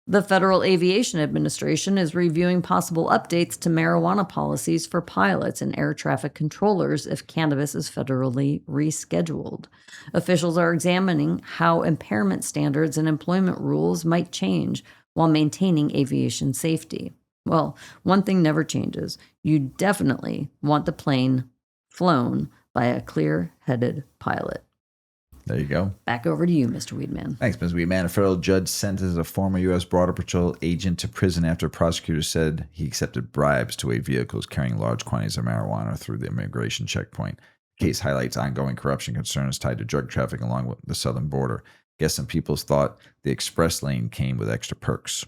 The Federal Aviation Administration is reviewing possible updates to marijuana policies for pilots and air traffic controllers if cannabis is federally rescheduled. Officials are examining how impairment standards and employment rules might change while maintaining aviation safety. Well, one thing never changes. You definitely want the plane flown by a clear-headed pilot. There you go. Back over to you, Mr. Weedman. Thanks, Ms. Weedman. A federal judge sentenced a former U.S. Border Patrol agent to prison after prosecutors said he accepted bribes to aid vehicles carrying large quantities of marijuana through the immigration checkpoint. The case highlights ongoing corruption concerns tied to drug trafficking along the southern border. Guests and peoples thought the express lane came with extra perks.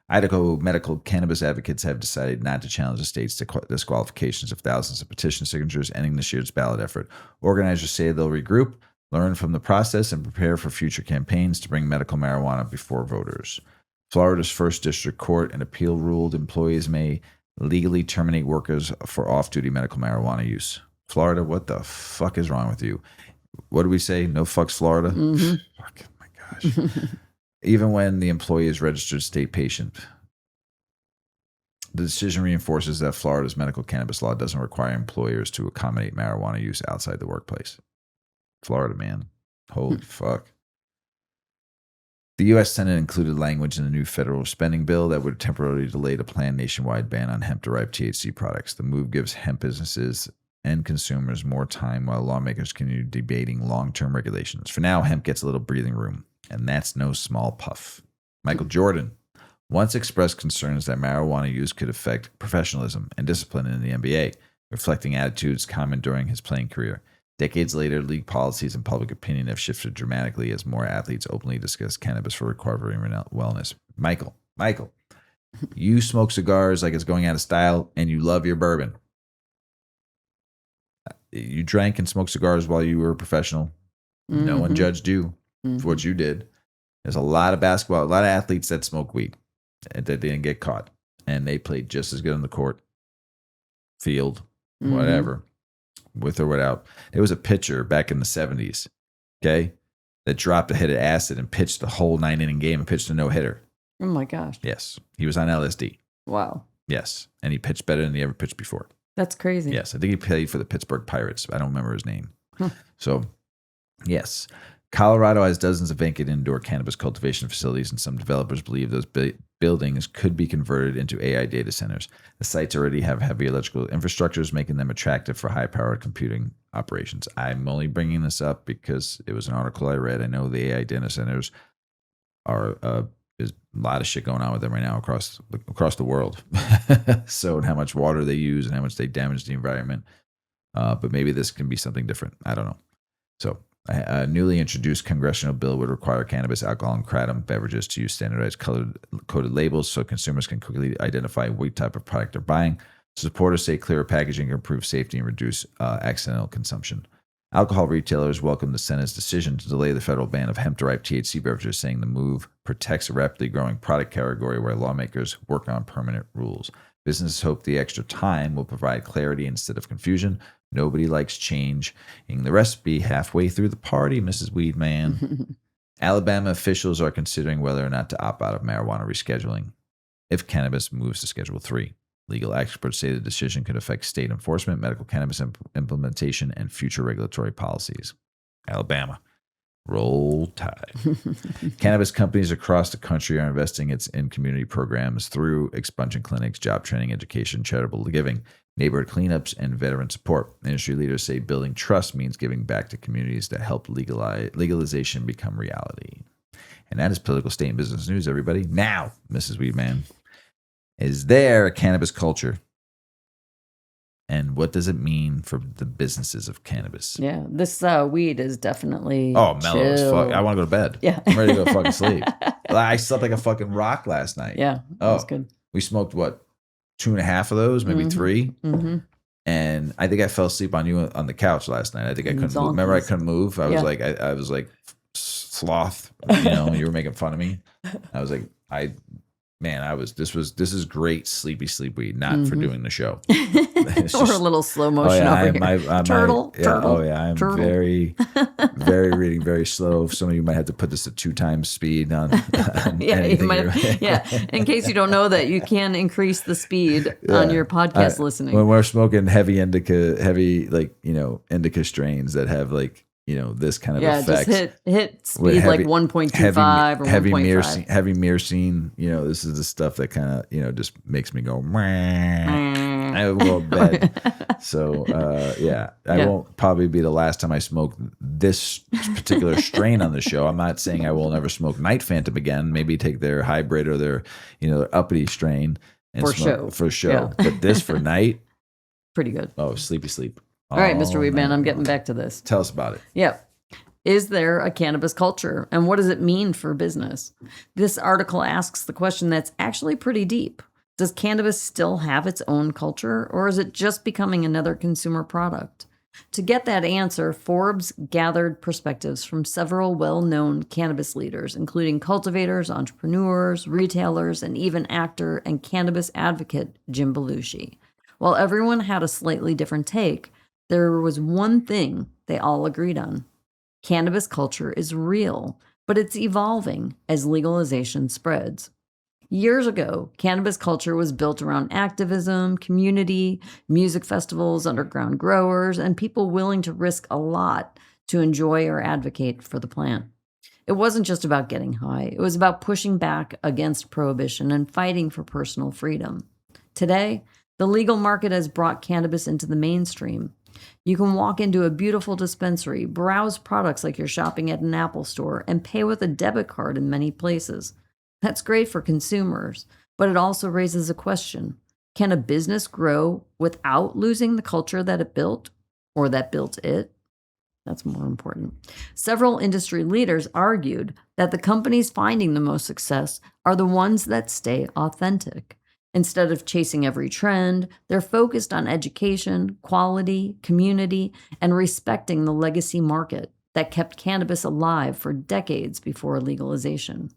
Idaho medical cannabis advocates have decided not to challenge the state's disqualifications of thousands of petition signatures ending this year's ballot effort. Organizers say they'll regroup, learn from the process, and prepare for future campaigns to bring medical marijuana before voters. Florida's First District Court and appeal ruled employees may legally terminate workers for off-duty medical marijuana use. Florida, what the fuck is wrong with you? What do we say? No fucks, Florida? Mm-hmm. Fuck, my gosh. Even when the employee is registered state patient. The decision reinforces that Florida's medical cannabis law doesn't require employers to accommodate marijuana use outside the workplace. Florida, man. Holy fuck. The U.S. Senate included language in the new federal spending bill that would temporarily delay the planned nationwide ban on hemp-derived THC products. The move gives hemp businesses and consumers more time while lawmakers continue debating long-term regulations. For now, hemp gets a little breathing room, and that's no small puff. Michael Jordan once expressed concerns that marijuana use could affect professionalism and discipline in the NBA, reflecting attitudes common during his playing career. Decades later, league policies and public opinion have shifted dramatically as more athletes openly discuss cannabis for recovery and wellness. Michael, You smoke cigars like it's going out of style, and you love your bourbon. You drank and smoked cigars while you were a professional. No one judged you for what you did. There's a lot of basketball, a lot of athletes that smoke weed and that didn't get caught. And they played just as good on the court, field, whatever, with or without. There was a pitcher back in the 70s, okay, that dropped a hit of acid and pitched the whole 9-inning game and pitched a no-hitter. Oh, my gosh. Yes. He was on LSD. Wow. Yes. And he pitched better than he ever pitched before. That's crazy. Yes. I think he played for the Pittsburgh Pirates. I don't remember his name. So, yes. Colorado has dozens of vacant indoor cannabis cultivation facilities, and some developers believe those buildings could be converted into AI data centers. The sites already have heavy electrical infrastructures, making them attractive for high-powered computing operations. I'm only bringing this up because it was an article I read. I know the AI data centers are there's a lot of shit going on with them right now across the world. So, and how much water they use and how much they damage the environment. But maybe this can be something different. I don't know. So, a newly introduced congressional bill would require cannabis, alcohol, and kratom beverages to use standardized coded labels so consumers can quickly identify what type of product they're buying. Supporters say clearer packaging can improve safety and reduce accidental consumption. Alcohol retailers welcome the Senate's decision to delay the federal ban of hemp-derived THC beverages, saying the move protects a rapidly growing product category where lawmakers work on permanent rules. Businesses hope the extra time will provide clarity instead of confusion. Nobody likes changing the recipe halfway through the party, Mrs. Weedman. Alabama officials are considering whether or not to opt out of marijuana rescheduling if cannabis moves to Schedule 3. Legal experts say the decision could affect state enforcement, medical cannabis implementation, and future regulatory policies. Alabama. Roll Tide. Cannabis companies across the country are investing in community programs through expunction clinics, job training, education, charitable giving, neighborhood cleanups, and veteran support. Industry leaders say building trust means giving back to communities that help legalization become reality. And that is political state and business news, everybody. Now, Mrs. Weedman, is there a cannabis culture? And what does it mean for the businesses of cannabis? Yeah, this weed is definitely mellow as fuck. I want to go to bed. Yeah. I'm ready to go fucking sleep. I slept like a fucking rock last night. Yeah, that was good. We smoked, 2.5 of those, maybe 3? Mm-hmm. And I think I fell asleep on you on the couch last night. I think I couldn't move. Remember, I couldn't move? I was I was like sloth. You were making fun of me. I was like, this is great sleep weed, not for doing the show. Or a little slow motion over here. Turtle. I'm very, very reading, very slow. Some of you might have to put this at 2 times speed on in case you don't know that you can increase the speed on your podcast listening. When we're smoking heavy indica strains that have this kind of effects. Just hit speed like 1.25 or 1.5. Heavy myrcene, this is the stuff that kind of, just makes me go, I will go to bed. So, I won't probably be the last time I smoke this particular strain on the show. I'm not saying I will never smoke Night Phantom again. Maybe take their hybrid or their, their uppity strain and for show. Yeah. But this for night. Pretty good. Oh, sleep. All right, Mr. Weedman, I'm getting back to this. Tell us about it. Yep. Is there a cannabis culture? And what does it mean for business? This article asks the question that's actually pretty deep. Does cannabis still have its own culture, or is it just becoming another consumer product? To get that answer, Forbes gathered perspectives from several well-known cannabis leaders, including cultivators, entrepreneurs, retailers, and even actor and cannabis advocate Jim Belushi. While everyone had a slightly different take, there was one thing they all agreed on. Cannabis culture is real, but it's evolving as legalization spreads. Years ago, cannabis culture was built around activism, community, music festivals, underground growers, and people willing to risk a lot to enjoy or advocate for the plant. It wasn't just about getting high. It was about pushing back against prohibition and fighting for personal freedom. Today, the legal market has brought cannabis into the mainstream. You can walk into a beautiful dispensary, browse products like you're shopping at an Apple store, and pay with a debit card in many places. That's great for consumers, but it also raises a question. Can a business grow without losing the culture that it built or that built it? That's more important. Several industry leaders argued that the companies finding the most success are the ones that stay authentic. Instead of chasing every trend, they're focused on education, quality, community, and respecting the legacy market that kept cannabis alive for decades before legalization.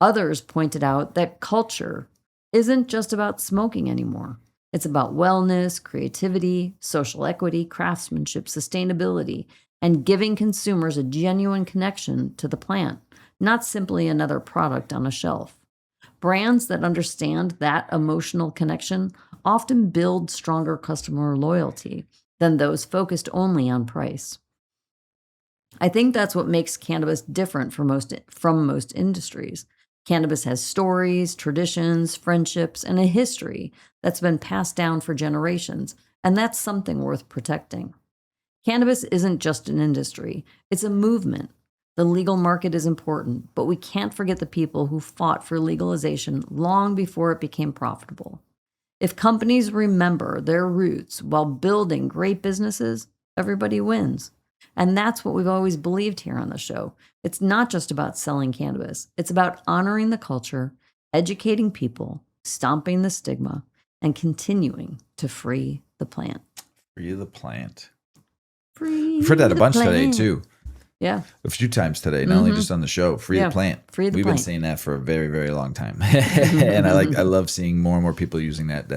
Others pointed out that culture isn't just about smoking anymore. It's about wellness, creativity, social equity, craftsmanship, sustainability, and giving consumers a genuine connection to the plant, not simply another product on a shelf. Brands that understand that emotional connection often build stronger customer loyalty than those focused only on price. I think that's what makes cannabis different from most industries. Cannabis has stories, traditions, friendships, and a history that's been passed down for generations, and that's something worth protecting. Cannabis isn't just an industry, it's a movement. The legal market is important, but we can't forget the people who fought for legalization long before it became profitable. If companies remember their roots while building great businesses, everybody wins. And that's what we've always believed here on the show. It's not just about selling cannabis. It's about honoring the culture, educating people, stomping the stigma, and continuing to free the plant. Free the plant. Free We've heard that a the bunch plant. today, too. Yeah. A few times today, not only just on the show. Free the plant. Free the We've plant. been saying that for a very, very long time. And I love seeing more and more people using that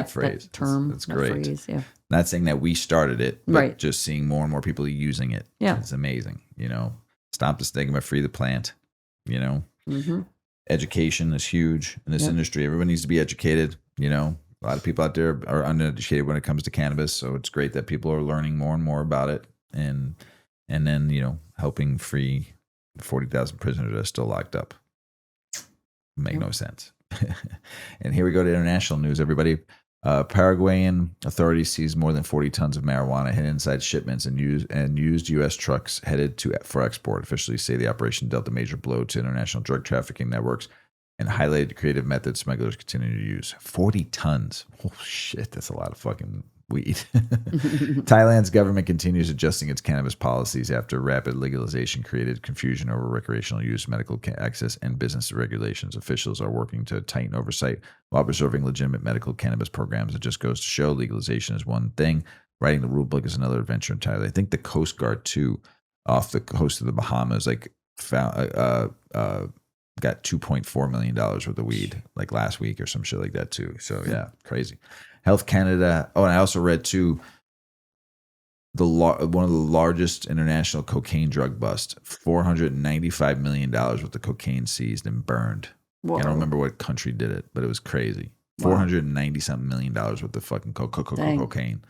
phrase. That term. That's great. Phrase, yeah. Not saying that we started it, but Right. just seeing more and more people using it. Yeah. It's amazing. Stop the stigma, free the plant. Mm-hmm. Education is huge in this industry. Everyone needs to be educated. A lot of people out there are uneducated when it comes to cannabis. So it's great that people are learning more and more about it. And then, helping free 40,000 prisoners that are still locked up. Make no sense. And here we go to international news, everybody. Paraguayan authorities seized more than 40 tons of marijuana hidden inside shipments and used U.S. trucks headed for export. Officially say the operation dealt a major blow to international drug trafficking networks and highlighted the creative methods smugglers continue to use. 40 tons. Oh, shit. That's a lot of fucking weed. Thailand's government continues adjusting its cannabis policies after rapid legalization created confusion over recreational use, medical access, and business regulations. Officials are working to tighten oversight while preserving legitimate medical cannabis programs. It just goes to show legalization is one thing. Writing the rule book is another adventure entirely. I think the Coast Guard, too, off the coast of the Bahamas, got $2.4 million worth of weed like last week or some shit like that, too. So, yeah, crazy. Health Canada. Oh, and I also read, too, one of the largest international cocaine drug busts, $495 million worth of cocaine seized and burned. Whoa. I don't remember what country did it, but it was crazy. $490-something million worth of fucking cocaine.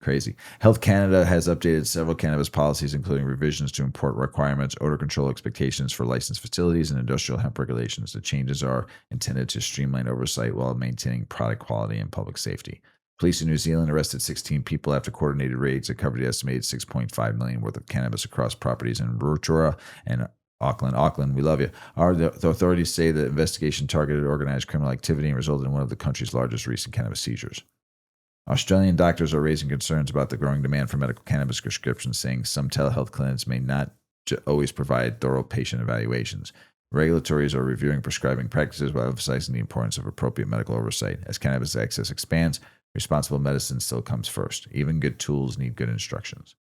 Crazy. Health Canada has updated several cannabis policies, including revisions to import requirements, odor control expectations for licensed facilities, and industrial hemp regulations. The changes are intended to streamline oversight while maintaining product quality and public safety. Police in New Zealand arrested 16 people after coordinated raids that covered the estimated $6.5 million worth of cannabis across properties in Rotorua and Auckland. Auckland, we love you. The authorities say the investigation targeted organized criminal activity and resulted in one of the country's largest recent cannabis seizures. Australian doctors are raising concerns about the growing demand for medical cannabis prescriptions, saying some telehealth clinics may not always provide thorough patient evaluations. Regulators are reviewing prescribing practices while emphasizing the importance of appropriate medical oversight. As cannabis access expands, responsible medicine still comes first. Even good tools need good instructions.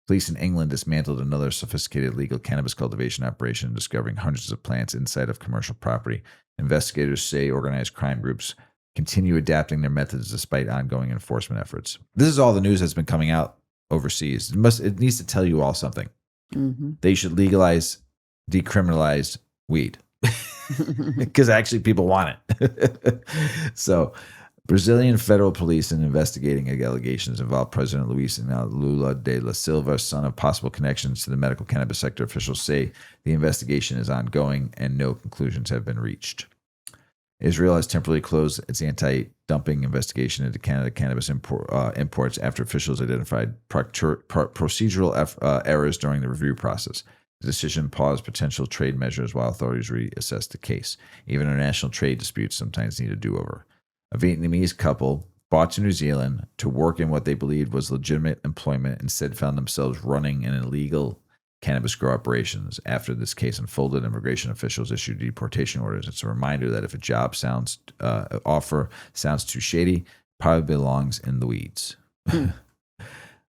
Police in England dismantled another sophisticated legal cannabis cultivation operation, discovering hundreds of plants inside of commercial property. Investigators say organized crime groups continue adapting their methods despite ongoing enforcement efforts. This is all the news that's been coming out overseas. It needs to tell you all something. Mm-hmm. They should legalize, decriminalize weed because actually people want it. So, Brazilian federal police in investigating allegations involve President Luiz Lula da Silva, son of possible connections to the medical cannabis sector. Officials say the investigation is ongoing and no conclusions have been reached. Israel has temporarily closed its anti-dumping investigation into Canada cannabis imports after officials identified procedural errors during the review process. The decision paused potential trade measures while authorities reassessed the case. Even international trade disputes sometimes need a do-over. A Vietnamese couple bought to New Zealand to work in what they believed was legitimate employment, instead found themselves running an illegal cannabis grow operations. After this case unfolded, immigration officials issued deportation orders. It's a reminder that if a job offer sounds too shady, probably belongs in the weeds.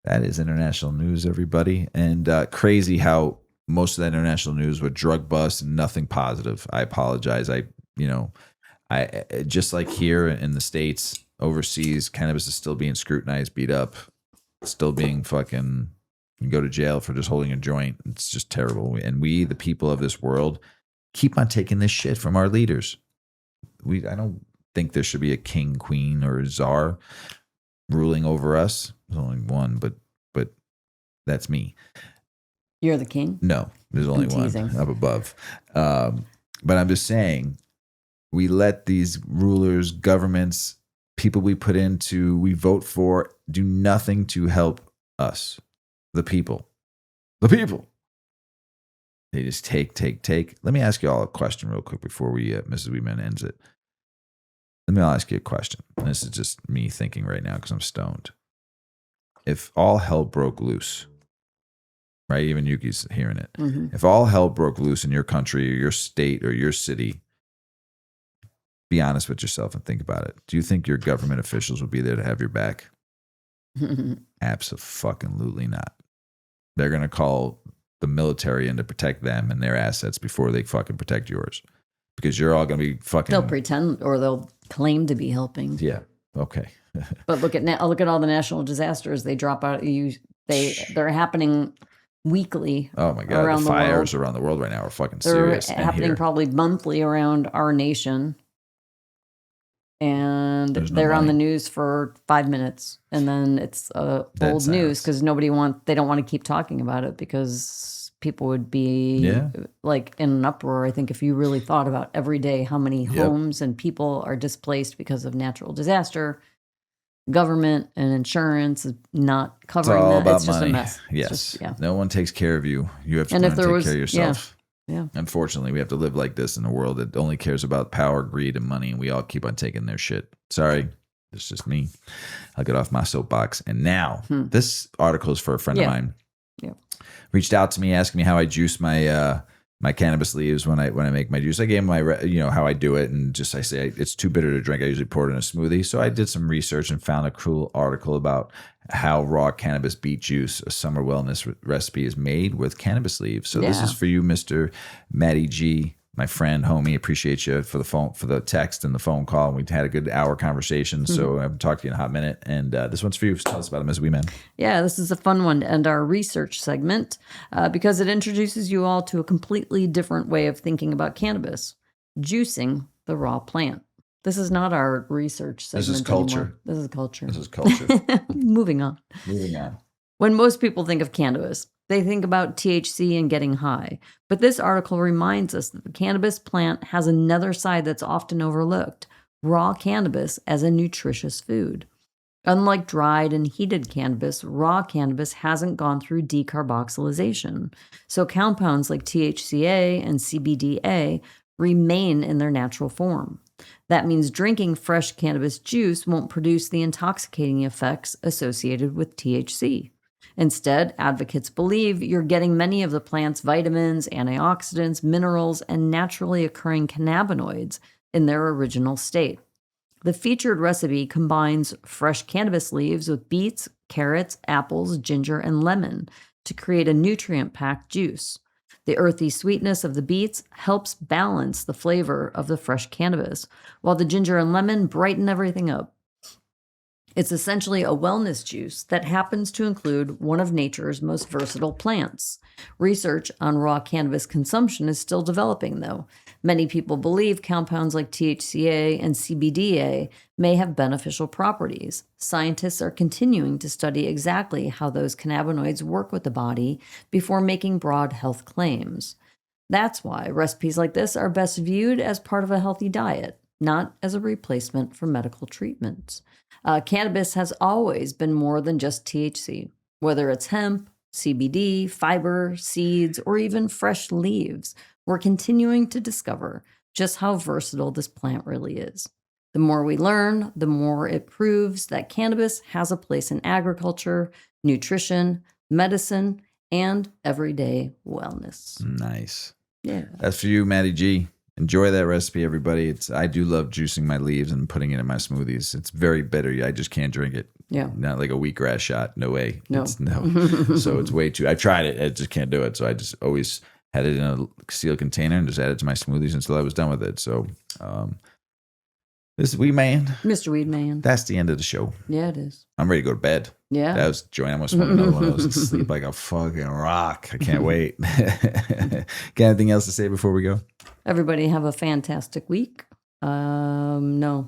That is international news, everybody. And crazy how most of that international news were drug busts and nothing positive. I apologize. I just like here in the States, overseas, cannabis is still being scrutinized, beat up, still being fucking, you go to jail for just holding a joint. It's just terrible. And we, the people of this world, keep on taking this shit from our leaders. I don't think there should be a king, queen, or czar ruling over us. There's only one, but that's me. You're the king? No, there's only one up above. But I'm just saying, we let these rulers, governments, people we vote for, do nothing to help us, the people. The people. They just take. Let me ask you all a question real quick before Mrs. Weedman ends it. Let me ask you a question. This is just me thinking right now because I'm stoned. If all hell broke loose, right? Even Yuki's hearing it. Mm-hmm. If all hell broke loose in your country or your state or your city, be honest with yourself and think about it. Do you think your government officials would be there to have your back? Abso-fucking-lutely not. They're going to call the military in to protect them and their assets before they fucking protect yours. Because you're all going to be fucking... They'll pretend, or they'll claim to be helping. Yeah. Okay. But look at all the national disasters. They drop out. They're happening weekly. Oh my God. The fires around the world right now are fucking serious. They're happening probably monthly around our nation. And they're on the news for 5 minutes, and then it's old news because they don't want to keep talking about it because people would be like in an uproar. I think if you really thought about every day how many homes and people are displaced because of natural disaster, government and insurance is not covering that. It's just money. A mess. Yes. No one takes care of you. You have to learn to take care of yourself. Yeah. Unfortunately, we have to live like this in a world that only cares about power, greed, and money, and we all keep on taking their shit. Sorry, it's just me. I'll get off my soapbox. And now, this article is for a friend of mine. Yeah. Reached out to me asking me how I juice my my cannabis leaves when I make my juice. I gave him how I do it, and I say it's too bitter to drink. I usually pour it in a smoothie. So I did some research and found a cool article about how raw cannabis beet juice, a summer wellness recipe, is made with cannabis leaves. So this is for you, Mr. Matty G, my friend, homie. Appreciate you for the text and the phone call. And we had a good hour conversation. So I've talked to you in a hot minute. And this one's for you. Tell us about it, Ms. Weedman. Yeah, this is a fun one to end our research segment because it introduces you all to a completely different way of thinking about cannabis, juicing the raw plant. This is not our research segment. This is culture. Anymore. This is culture. This is culture. Moving on. Moving on. When most people think of cannabis, they think about THC and getting high. But this article reminds us that the cannabis plant has another side that's often overlooked: raw cannabis as a nutritious food. Unlike dried and heated cannabis, raw cannabis hasn't gone through decarboxylation. So compounds like THCA and CBDA remain in their natural form. That means drinking fresh cannabis juice won't produce the intoxicating effects associated with THC. Instead, advocates believe you're getting many of the plant's vitamins, antioxidants, minerals, and naturally occurring cannabinoids in their original state. The featured recipe combines fresh cannabis leaves with beets, carrots, apples, ginger, and lemon to create a nutrient-packed juice. The earthy sweetness of the beets helps balance the flavor of the fresh cannabis, while the ginger and lemon brighten everything up. It's essentially a wellness juice that happens to include one of nature's most versatile plants. Research on raw cannabis consumption is still developing, though. Many people believe compounds like THCA and CBDA may have beneficial properties. Scientists are continuing to study exactly how those cannabinoids work with the body before making broad health claims. That's why recipes like this are best viewed as part of a healthy diet, not as a replacement for medical treatments. Cannabis has always been more than just THC. Whether it's hemp, CBD, fiber, seeds, or even fresh leaves, we're continuing to discover just how versatile this plant really is. The more we learn, the more it proves that cannabis has a place in agriculture, nutrition, medicine, and everyday wellness. Nice. Yeah. That's for you, Maddie G. Enjoy that recipe, everybody. I do love juicing my leaves and putting it in my smoothies. It's very bitter. I just can't drink it. Yeah. Not like a wheatgrass shot. No way. No. No. So it's way too. I tried it. I just can't do it. So I just always had it in a sealed container and just added it to my smoothies until I was done with it. So this is Weedman. Mr. Weedman. That's the end of the show. Yeah, it is. I'm ready to go to bed. Yeah. That was joint. I'm going to smoke another one. I was asleep like a fucking rock. I can't wait. Got anything else to say before we go? Everybody have a fantastic week. No,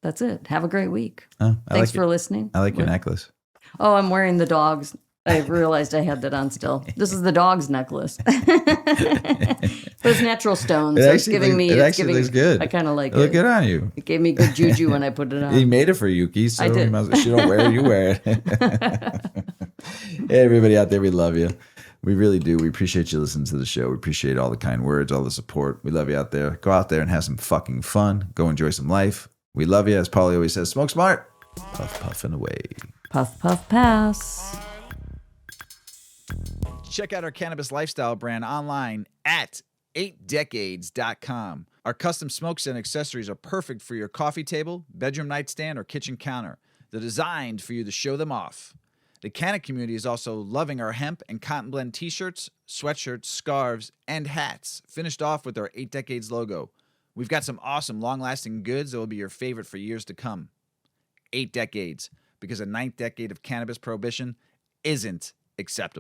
that's it. Have a great week. Thanks for listening. I like your necklace. Oh, I'm wearing the dog's. I realized I had that on still. This is the dog's necklace. But it's natural stones. It's giving me. It looks good. I kind of like it. Look good on you. It gave me good juju when I put it on. He made it for Yuki, so I did. She don't wear it, you wear it. Hey, everybody out there, we love you. We really do. We appreciate you listening to the show. We appreciate all the kind words, all the support. We love you out there. Go out there and have some fucking fun. Go enjoy some life. We love you. As Paulie always says, smoke smart. Puff, puff, and away. Puff, puff, pass. Check out our cannabis lifestyle brand online at 8decades.com. Our custom smokes and accessories are perfect for your coffee table, bedroom nightstand, or kitchen counter. They're designed for you to show them off. The Canna community is also loving our hemp and cotton blend t-shirts, sweatshirts, scarves, and hats, finished off with our 8 Decades logo. We've got some awesome, long-lasting goods that will be your favorite for years to come. 8 Decades, because a 9th decade of cannabis prohibition isn't acceptable.